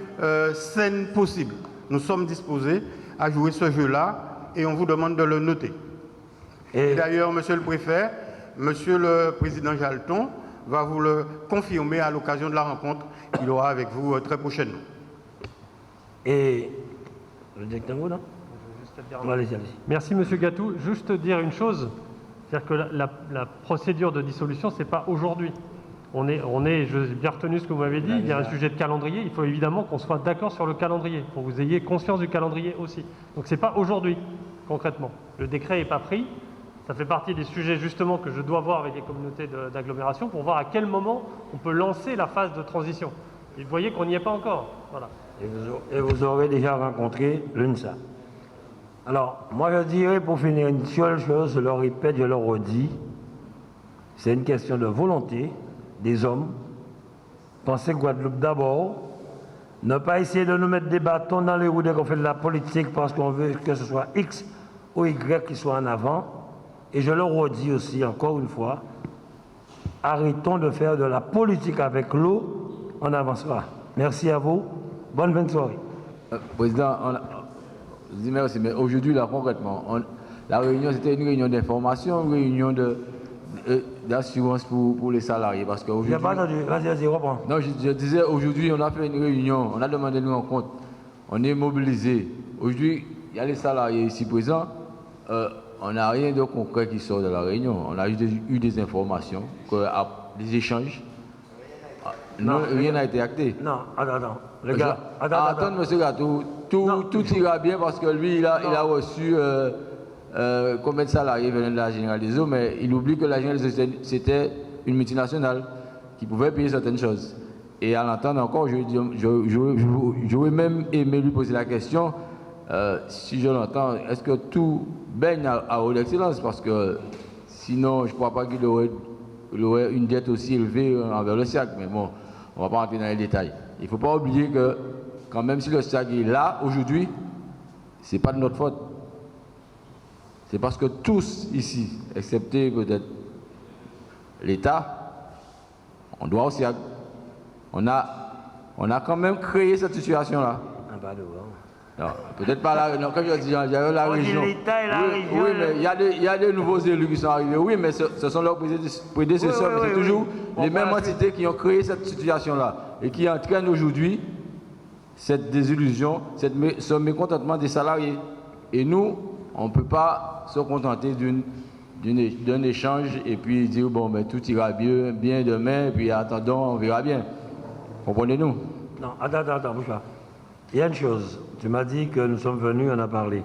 saine possible. Nous sommes disposés à jouer ce jeu-là et on vous demande de le noter. Et d'ailleurs, monsieur le préfet, monsieur le président Jalton va vous le confirmer à l'occasion de la rencontre qu'il aura avec vous très prochainement. Et le directeur, non? Merci, M. Gatou. Juste dire une chose, c'est-à-dire que la procédure de dissolution, ce n'est pas aujourd'hui. J'ai bien retenu ce que vous m'avez dit, il y a un sujet de calendrier, il faut évidemment qu'on soit d'accord sur le calendrier, pour que vous ayez conscience du calendrier aussi. Donc ce n'est pas aujourd'hui, concrètement. Le décret n'est pas pris, ça fait partie des sujets justement que je dois voir avec les communautés d'agglomération pour voir à quel moment on peut lancer la phase de transition. Et vous voyez qu'on n'y est pas encore. Voilà. Et vous aurez déjà rencontré l'UNSA. Alors, moi je dirais pour finir une seule chose, je le répète, je le redis, c'est une question de volonté des hommes. Pensez Guadeloupe d'abord, ne pas essayer de nous mettre des bâtons dans les roues dès qu'on fait de la politique parce qu'on veut que ce soit X ou Y qui soit en avant. Et je le redis aussi encore une fois, Arrêtons de faire de la politique avec l'eau, on avancera. Merci à vous. Bonne fin de soirée. Président, je dis merci, mais aujourd'hui, là, concrètement, la réunion, c'était une réunion d'information, une réunion d'assurance pour les salariés. Parce qu'aujourd'hui. Je n'ai pas entendu. Vas-y, reprends. Non, je disais, aujourd'hui, on a fait une réunion, on a demandé une rencontre, on est mobilisés. Aujourd'hui, il y a les salariés ici présents. On n'a rien de concret qui sort de la réunion. On a eu des informations, des échanges. Non, rien n'a été acté. Non, attends. Le gars, attends, monsieur Gatou, tout ira bien parce que lui, il a reçu combien de salariés venant de la Générale des Eaux, mais il oublie que la Générale des Eaux, c'était une multinationale qui pouvait payer certaines choses. Et à l'entendre encore, j'aurais même aimé lui poser la question, si je l'entends, est-ce que tout baigne à haute excellence? Parce que sinon, je ne crois pas qu'il aurait une dette aussi élevée envers le SIAC. Mais bon, on ne va pas rentrer dans les détails. Il ne faut pas oublier que, quand même si le SIAC est là aujourd'hui, ce n'est pas de notre faute. C'est parce que tous ici, excepté peut-être l'État, on doit au SIAC. On a quand même créé cette situation-là. Non, peut-être pas la région. Comme je dis, il y a la région. L'État et la région. Oui, mais il y a des nouveaux élus qui sont arrivés. Oui, mais ce sont leurs prédécesseurs. Mais c'est toujours les mêmes entités qui ont créé cette situation-là et qui entraînent aujourd'hui cette désillusion, ce mécontentement des salariés. Et nous, on ne peut pas se contenter d'un échange et puis dire bon, mais tout ira bien demain, et puis attendons, on verra bien. Comprenez-nous? Non, attends, bouge pas. Il y a une chose, tu m'as dit que nous sommes venus, on a parlé.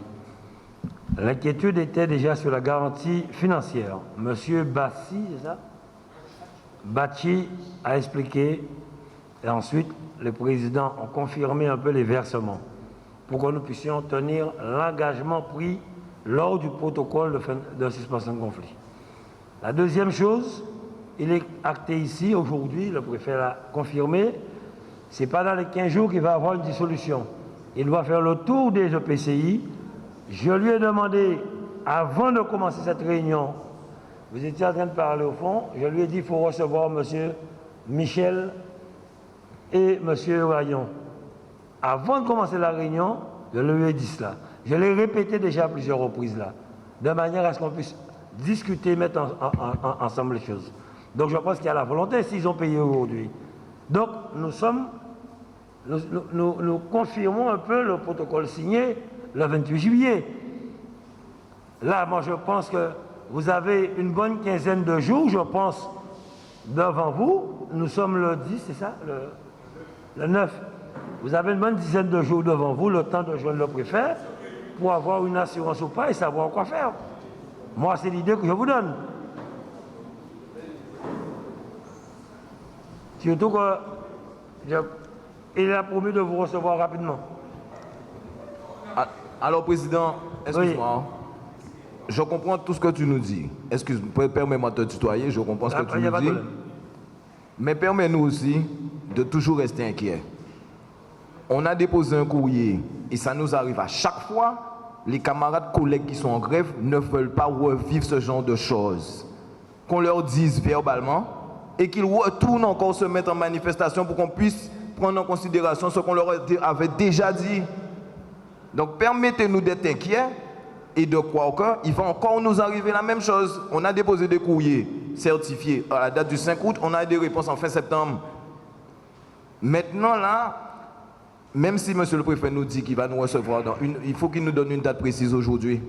L'inquiétude était déjà sur la garantie financière. Monsieur Bassi, c'est ça? Bachi a expliqué, et ensuite les présidents ont confirmé un peu les versements pour que nous puissions tenir l'engagement pris lors du protocole de suspension de conflit. La deuxième chose, il est acté ici, aujourd'hui, le préfet l'a confirmé, ce n'est pas dans les 15 jours qu'il va y avoir une dissolution. Il doit faire le tour des EPCI. Je lui ai demandé, avant de commencer cette réunion, vous étiez en train de parler au fond, je lui ai dit qu'il faut recevoir M. Michel et M. Rayon. Avant de commencer la réunion, je lui ai dit cela. Je l'ai répété déjà à plusieurs reprises là, de manière à ce qu'on puisse discuter, mettre ensemble les choses. Donc je pense qu'il y a la volonté s'ils ont payé aujourd'hui. Donc nous confirmons un peu le protocole signé le 28 juillet. Là, moi je pense que vous avez une bonne quinzaine de jours, je pense, devant vous. Nous sommes le 10, c'est ça, le 9. Vous avez une bonne dizaine de jours devant vous, le temps de joindre le préfet, pour avoir une assurance ou pas et savoir quoi faire. Moi, c'est l'idée que je vous donne. Surtout qu'il a promis de vous recevoir rapidement. Alors, Président, excuse-moi. Oui. Je comprends tout ce que tu nous dis. Excuse-moi, permets-moi de te tutoyer, je comprends ce que tu nous dis. Mais permets-nous aussi de toujours rester inquiets. On a déposé un courrier et ça nous arrive à chaque fois. Les camarades, collègues qui sont en grève ne veulent pas revivre ce genre de choses. Qu'on leur dise verbalement et qu'ils retournent encore se mettre en manifestation pour qu'on puisse prendre en considération ce qu'on leur avait déjà dit. Donc permettez-nous d'être inquiets et de croire qu'il va encore nous arriver la même chose. On a déposé des courriers certifiés à la date du 5 août, on a des réponses en fin septembre. Maintenant là, même si M. le Préfet nous dit qu'il va nous recevoir, il faut qu'il nous donne une date précise aujourd'hui.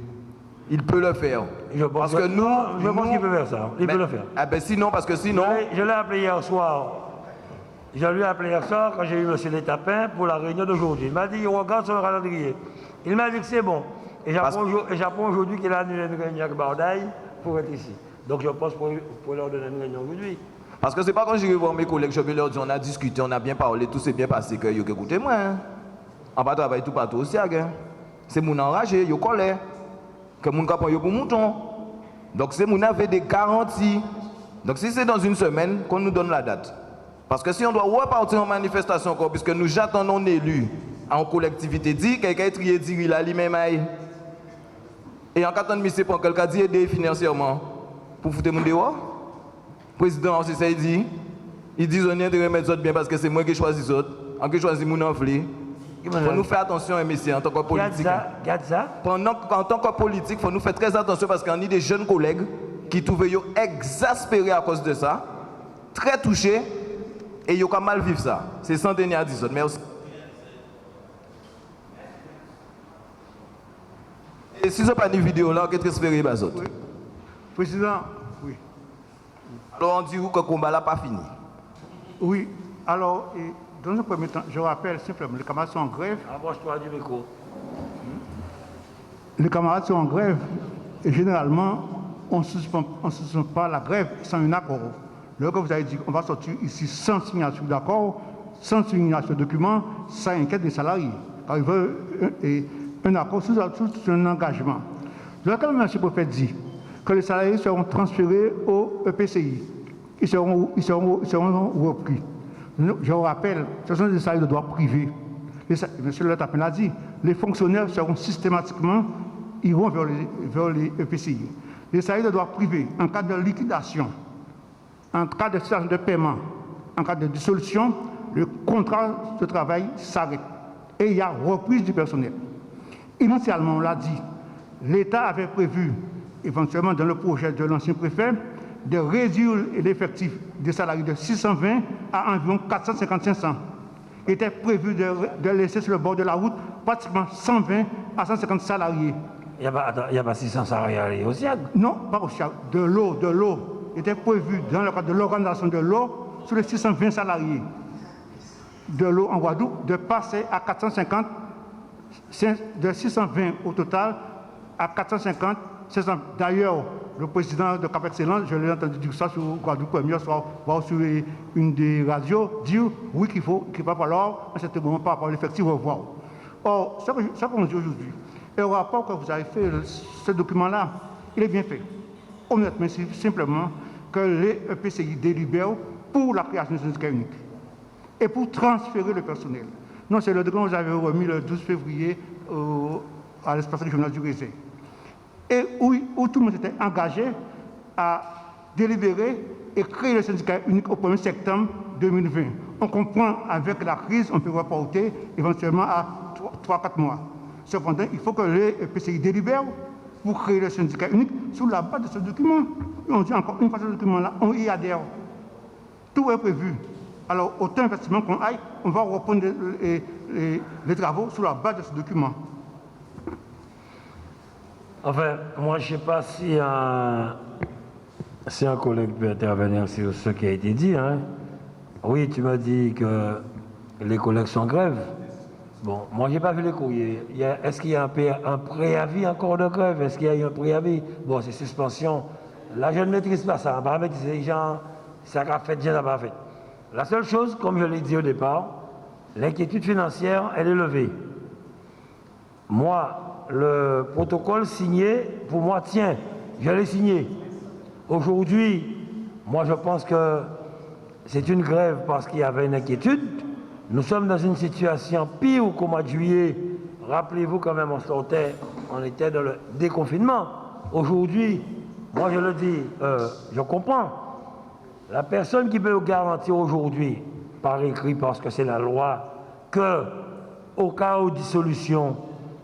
Il peut le faire. Je pense qu'il peut faire ça. Il peut le faire. Ah ben sinon, parce que sinon... Je l'ai appelé hier soir. Je lui ai appelé hier soir quand j'ai eu M. Létapin pour la réunion d'aujourd'hui. Il m'a dit, il regarde son calendrier. Il m'a dit que c'est bon. Et j'apprends aujourd'hui qu'il a annulé une réunion avec Bardaï pour être ici. Donc je pense pour leur donner une réunion aujourd'hui. Parce que c'est pas quand je vais voir mes collègues, je vais leur dire on a discuté, on a bien parlé, tout s'est bien passé, que yo écoutez moi. Hein. On va travailler tout partout aussi, hein. C'est mon enragé, yo colère. Que mon capon yo pour mouton. Donc c'est mon avait des garanties. Donc si c'est dans une semaine qu'on nous donne la date. Parce que si on doit repartir en manifestation encore, puisque nous j'attendons un élu en collectivité dit, quelqu'un est trié dit il a lui-même. Et en cas de mise pour quelqu'un dit aider financièrement pour foutre mon dehors. président aussi ça il dit on est de remettre ça bien parce que c'est moi qui choisis ça, on qui choisit mon enflé. Il faut nous faire attention, messieurs, en tant que politique. En tant que politique, il faut nous faire très attention parce qu'on a des jeunes collègues qui trouvent exaspérés à cause de ça, très touchés, et ils ont mal vivre ça. C'est sans tenir à dire ça. Merci. Et si ce n'est pas une vidéo là, qu'est-ce que vous espérez, Bazot? Oui. Président, oui. Alors on dit que le combat n'a pas fini. Oui. Alors, dans un premier temps, je rappelle simplement, les camarades sont en grève. Approche-toi du micro. Les camarades sont en grève et généralement, on ne suspend pas la grève sans un accord. Lorsque vous avez dit qu'on va sortir ici sans signature d'accord, sans signature de document, ça inquiète les salariés. Car ils veulent un accord sous un engagement. Lorsque le monsieur préfet dit que les salariés seront transférés au EPCI, ils seront repris. Je vous rappelle, ce sont des salariés de droit privé. Monsieur le Tapin l'a dit, les fonctionnaires seront systématiquement, iront vers les EPCI. Les salariés de droit privé, en cas de liquidation, en cas de situation de paiement, en cas de dissolution, le contrat de travail s'arrête. Et il y a reprise du personnel. Initialement, on l'a dit, l'État avait prévu, éventuellement dans le projet de l'ancien préfet, de réduire l'effectif des salariés de 620 à environ 450-500. Il était prévu de laisser sur le bord de la route pratiquement 120 à 150 salariés. Il n'y a pas 600 salariés au SIAG? Non, pas au SIAG. De l'eau. Il était prévu dans le cadre de l'organisation de l'eau sur les 620 salariés de l'eau en Guadeloupe de passer à 450, de 620 au total à 450, 500. D'ailleurs, le président de Cap Excellence, je l'ai entendu dire ça sur Guadeloupe Première, soit sur une des radios, dire oui qu'il va falloir, à ce moment par rapport à l'effectif, revoir. Or, ce qu'on dit aujourd'hui, et au rapport que vous avez fait, ce document-là, il est bien fait. Honnêtement, c'est simplement que les EPCI délibèrent pour la création d'un syndicat unique et pour transférer le personnel. Non, c'est le document que vous avez remis le 12 février à l'espace régional du Rézé. Et où tout le monde était engagé à délibérer et créer le syndicat unique au 1er septembre 2020. On comprend avec la crise, on peut reporter éventuellement à 3-4 mois. Cependant, il faut que les PCI délibèrent pour créer le syndicat unique sur la base de ce document. Et on dit encore une fois ce document-là, on y adhère. Tout est prévu. Alors, autant effectivement qu'on aille, on va reprendre les travaux sur la base de ce document. Enfin, moi, je ne sais pas si un collègue peut intervenir sur ce qui a été dit. Hein. Oui, tu m'as dit que les collègues sont en grève. Bon, moi, je n'ai pas vu les courriers. Est-ce qu'il y a un préavis encore de grève? Est-ce qu'il y a eu un préavis? Bon, c'est suspension. Là, je ne maîtrise pas ça. On va mettre ces gens, ça a fait, ça n'a pas fait. La seule chose, comme je l'ai dit au départ, l'inquiétude financière, elle est levée. Moi, le protocole signé, pour moi, tiens, je l'ai signé. Aujourd'hui, moi, je pense que c'est une grève parce qu'il y avait une inquiétude. Nous sommes dans une situation pire qu'au mois de juillet. Rappelez-vous quand même, on était dans le déconfinement. Aujourd'hui, moi je le dis, je comprends. La personne qui peut garantir aujourd'hui, par écrit, parce que c'est la loi, que au cas où dissolution,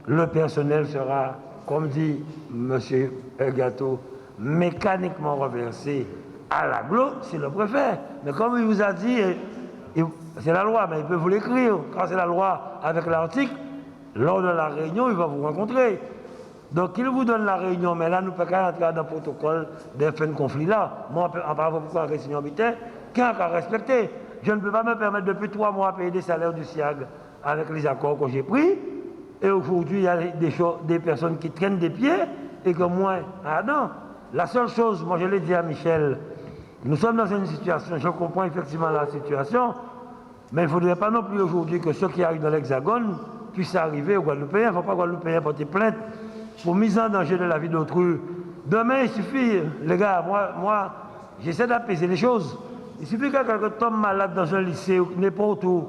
le personnel sera, comme dit M. Gâteau, mécaniquement reversé à l'agglo, c'est le préfet. Mais comme il vous a dit, c'est la loi, mais il peut vous l'écrire. Quand c'est la loi avec l'article, lors de la réunion, il va vous rencontrer. Donc il vous donne la réunion, mais là, nous ne pouvons pas entrer dans le protocole des fins de conflit là. Moi, en parlant pourquoi la réunion habitaire, qu'un cas respecté. Je ne peux pas me permettre depuis 3 mois de payer des salaires du SIAG avec les accords que j'ai pris. Et aujourd'hui, il y a des personnes qui traînent des pieds et que moi, ah non. La seule chose, moi je l'ai dit à Michel, nous sommes dans une situation, je comprends effectivement la situation, mais il ne faudrait pas non plus aujourd'hui que ceux qui arrivent dans l'Hexagone puissent arriver aux Guadeloupéens. Il ne faut pas Guadeloupéens porter plainte pour mise en danger de la vie d'autrui. Demain, il suffit, les gars, moi j'essaie d'apaiser les choses. Il suffit que quelqu'un tombe malade dans un lycée ou n'importe où,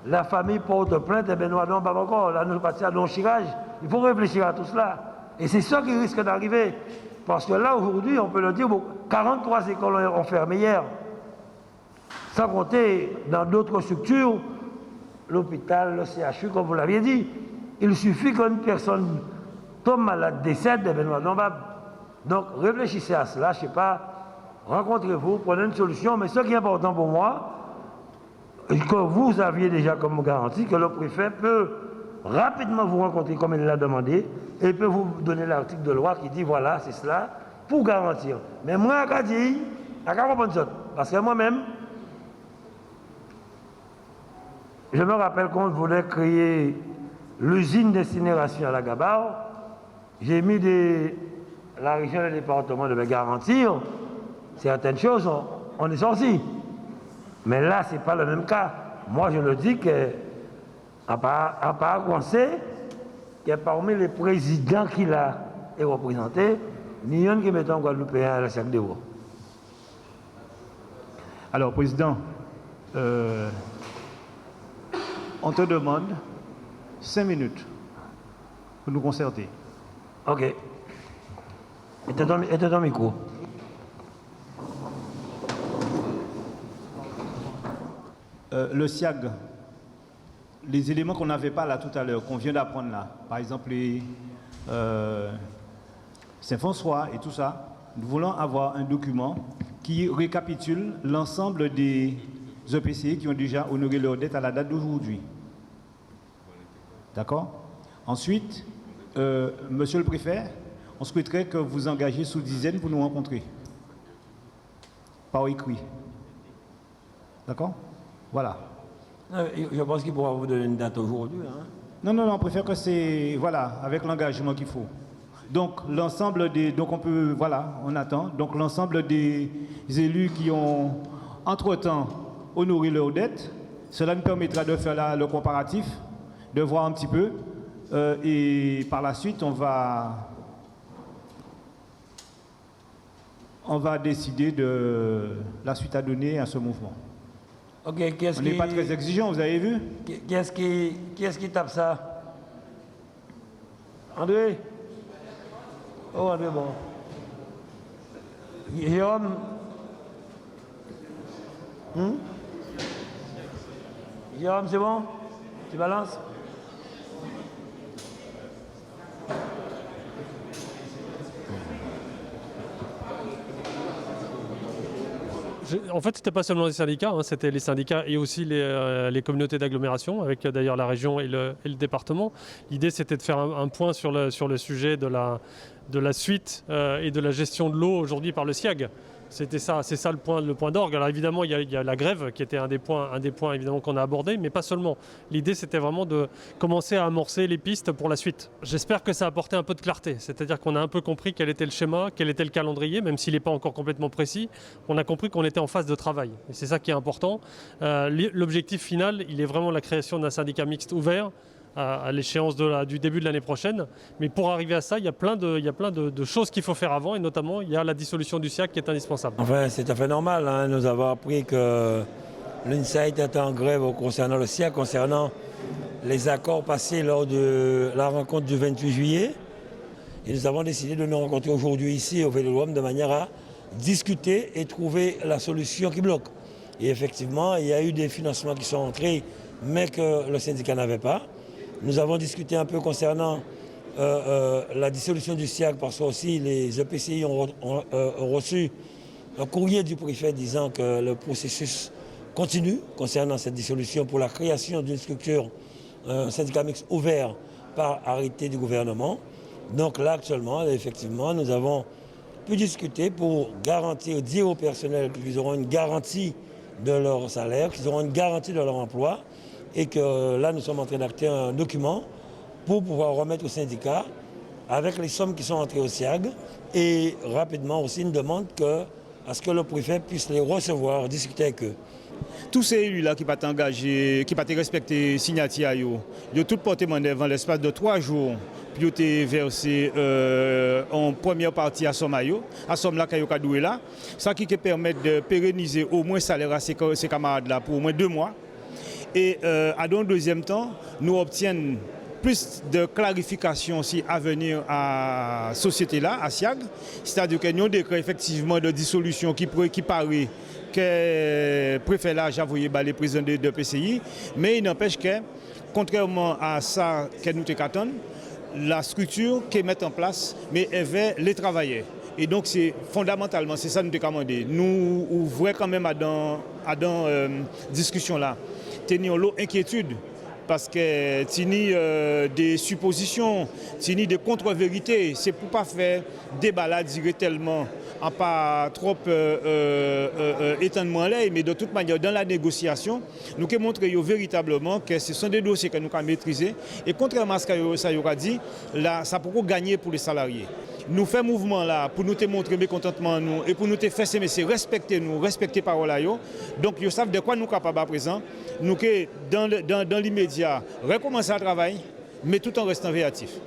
la famille porte plainte, et bien nous n'allons pas encore, là nous partons à non-chirage. Il faut réfléchir à tout cela. Et c'est ça qui risque d'arriver. Parce que là, aujourd'hui, on peut le dire, bon, 43 écoles ont fermé hier. Sans compter dans d'autres structures, l'hôpital, le CHU, comme vous l'aviez dit. Il suffit qu'une personne tombe malade, décède, et bien, donc réfléchissez à cela, je ne sais pas, rencontrez-vous, prenez une solution, mais ce qui est important pour moi, que vous aviez déjà comme garantie, que le préfet peut rapidement vous rencontrer comme il l'a demandé, et peut vous donner l'article de loi qui dit voilà, c'est cela, pour garantir. Mais moi, je dis, je comprends ça, parce que moi-même, je me rappelle qu'on voulait créer l'usine d'incinération à la Gabarre. J'ai mis la région et le département de me garantir certaines choses, on est sorti. Mais là, ce n'est pas le même cas. Moi, je le dis qu'à part penser que parmi les présidents qu'il a représentés, il n'y a qui met en Guadeloupéen à la sac de voix. Alors, Président, on te demande 5 minutes pour nous concerter. Ok. Et ton micro. Le SIAG, les éléments qu'on n'avait pas là tout à l'heure, qu'on vient d'apprendre là, par exemple les Saint-François et tout ça, nous voulons avoir un document qui récapitule l'ensemble des EPCI qui ont déjà honoré leur dette à la date d'aujourd'hui. D'accord? Ensuite, Monsieur le Préfet, on souhaiterait que vous engagez sous dizaine pour nous rencontrer. Par écrit. D'accord? Voilà. Je pense qu'il pourra vous donner une date aujourd'hui. Hein? Non, on préfère que c'est, voilà, avec l'engagement qu'il faut. Donc, l'ensemble des, donc on peut, voilà, on attend. Donc, l'ensemble des élus qui ont, entre-temps, honoré leurs dettes, cela nous permettra de faire le comparatif, de voir un petit peu, et par la suite, on va décider de la suite à donner à ce mouvement. Okay, on n'est pas très exigeant, vous avez vu? Qui est-ce qui tape ça? André? Oh, André, bon. Jérôme? Jérôme, c'est bon? Tu balances? En fait, ce n'était pas seulement les syndicats, hein, c'était les syndicats et aussi les communautés d'agglomération, avec d'ailleurs la région et le département. L'idée, c'était de faire un point sur le sujet de la suite et de la gestion de l'eau aujourd'hui par le SIAG. C'était ça, c'est ça le point d'orgue. Alors évidemment, il y a la grève qui était un des points évidemment qu'on a abordé, mais pas seulement. L'idée, c'était vraiment de commencer à amorcer les pistes pour la suite. J'espère que ça a apporté un peu de clarté, c'est-à-dire qu'on a un peu compris quel était le schéma, quel était le calendrier, même s'il n'est pas encore complètement précis. On a compris qu'on était en phase de travail, et c'est ça qui est important. L'objectif final, il est vraiment la création d'un syndicat mixte ouvert à l'échéance du début de l'année prochaine. Mais pour arriver à ça, il y a plein de choses qu'il faut faire avant, et notamment, il y a la dissolution du SIAG qui est indispensable. Enfin, c'est tout à fait normal. Hein. Nous avons appris que l'UNSAID était en grève concernant le SIAG, concernant les accords passés lors de la rencontre du 28 juillet. Et nous avons décidé de nous rencontrer aujourd'hui ici au Vélodrome de manière à discuter et trouver la solution qui bloque. Et effectivement, il y a eu des financements qui sont entrés, mais que le syndicat n'avait pas. Nous avons discuté un peu concernant la dissolution du SIAG parce que aussi les EPCI ont reçu un courrier du préfet disant que le processus continue concernant cette dissolution pour la création d'une structure, un syndicat mixte ouvert par arrêté du gouvernement. Donc là actuellement, effectivement, nous avons pu discuter pour garantir, dire au personnel qu'ils auront une garantie de leur salaire, qu'ils auront une garantie de leur emploi. Et que là, nous sommes en train d'acter un document pour pouvoir remettre au syndicat avec les sommes qui sont entrées au SIAG et rapidement aussi une demande à ce que le préfet puisse les recevoir, discuter avec eux. Tous ces élus-là qui ne sont pas engagés, qui ne sont pas respectés, signataires, ils ont tout porté main devant l'espace de 3 jours. Puis ils ont versé en première partie à somme là qu'ils ont doué là. Ça qui permet de pérenniser au moins le salaire à ces camarades-là pour au moins 2 mois. Et à un deuxième temps, nous obtiennent plus de clarification aussi à venir à la société là, à SIAG. C'est-à-dire que nous avons décret effectivement de dissolution qui paraît que le préfet là a envoyé les présidents de PCI, mais il n'empêche que, contrairement à ça que nous attendons, la structure qui est mise en place, mais elle veut les travailleurs. Et donc, c'est fondamentalement, c'est ça que nous avons commandé. Nous ouvrons quand même à dans discussion là. Tenir l'inquiétude parce que tini des suppositions, tini des contre-vérités, c'est pour pas faire débat là directement, en pas trop étendement là, mais de toute manière dans la négociation, nous avons montré véritablement que ce sont des dossiers que nous avons maîtrisés et contrairement à ce que ça aura dit, là ça peut gagner pour les salariés. Nous faisons mouvement là pour nous te montrer mécontentement nous et pour nous te faire ces messieurs respecter nous, respecter parole là yo. Donc ils savent de quoi nous capables à présent. Nous que dans l'immédiat recommencer à travailler mais tout en restant réactifs.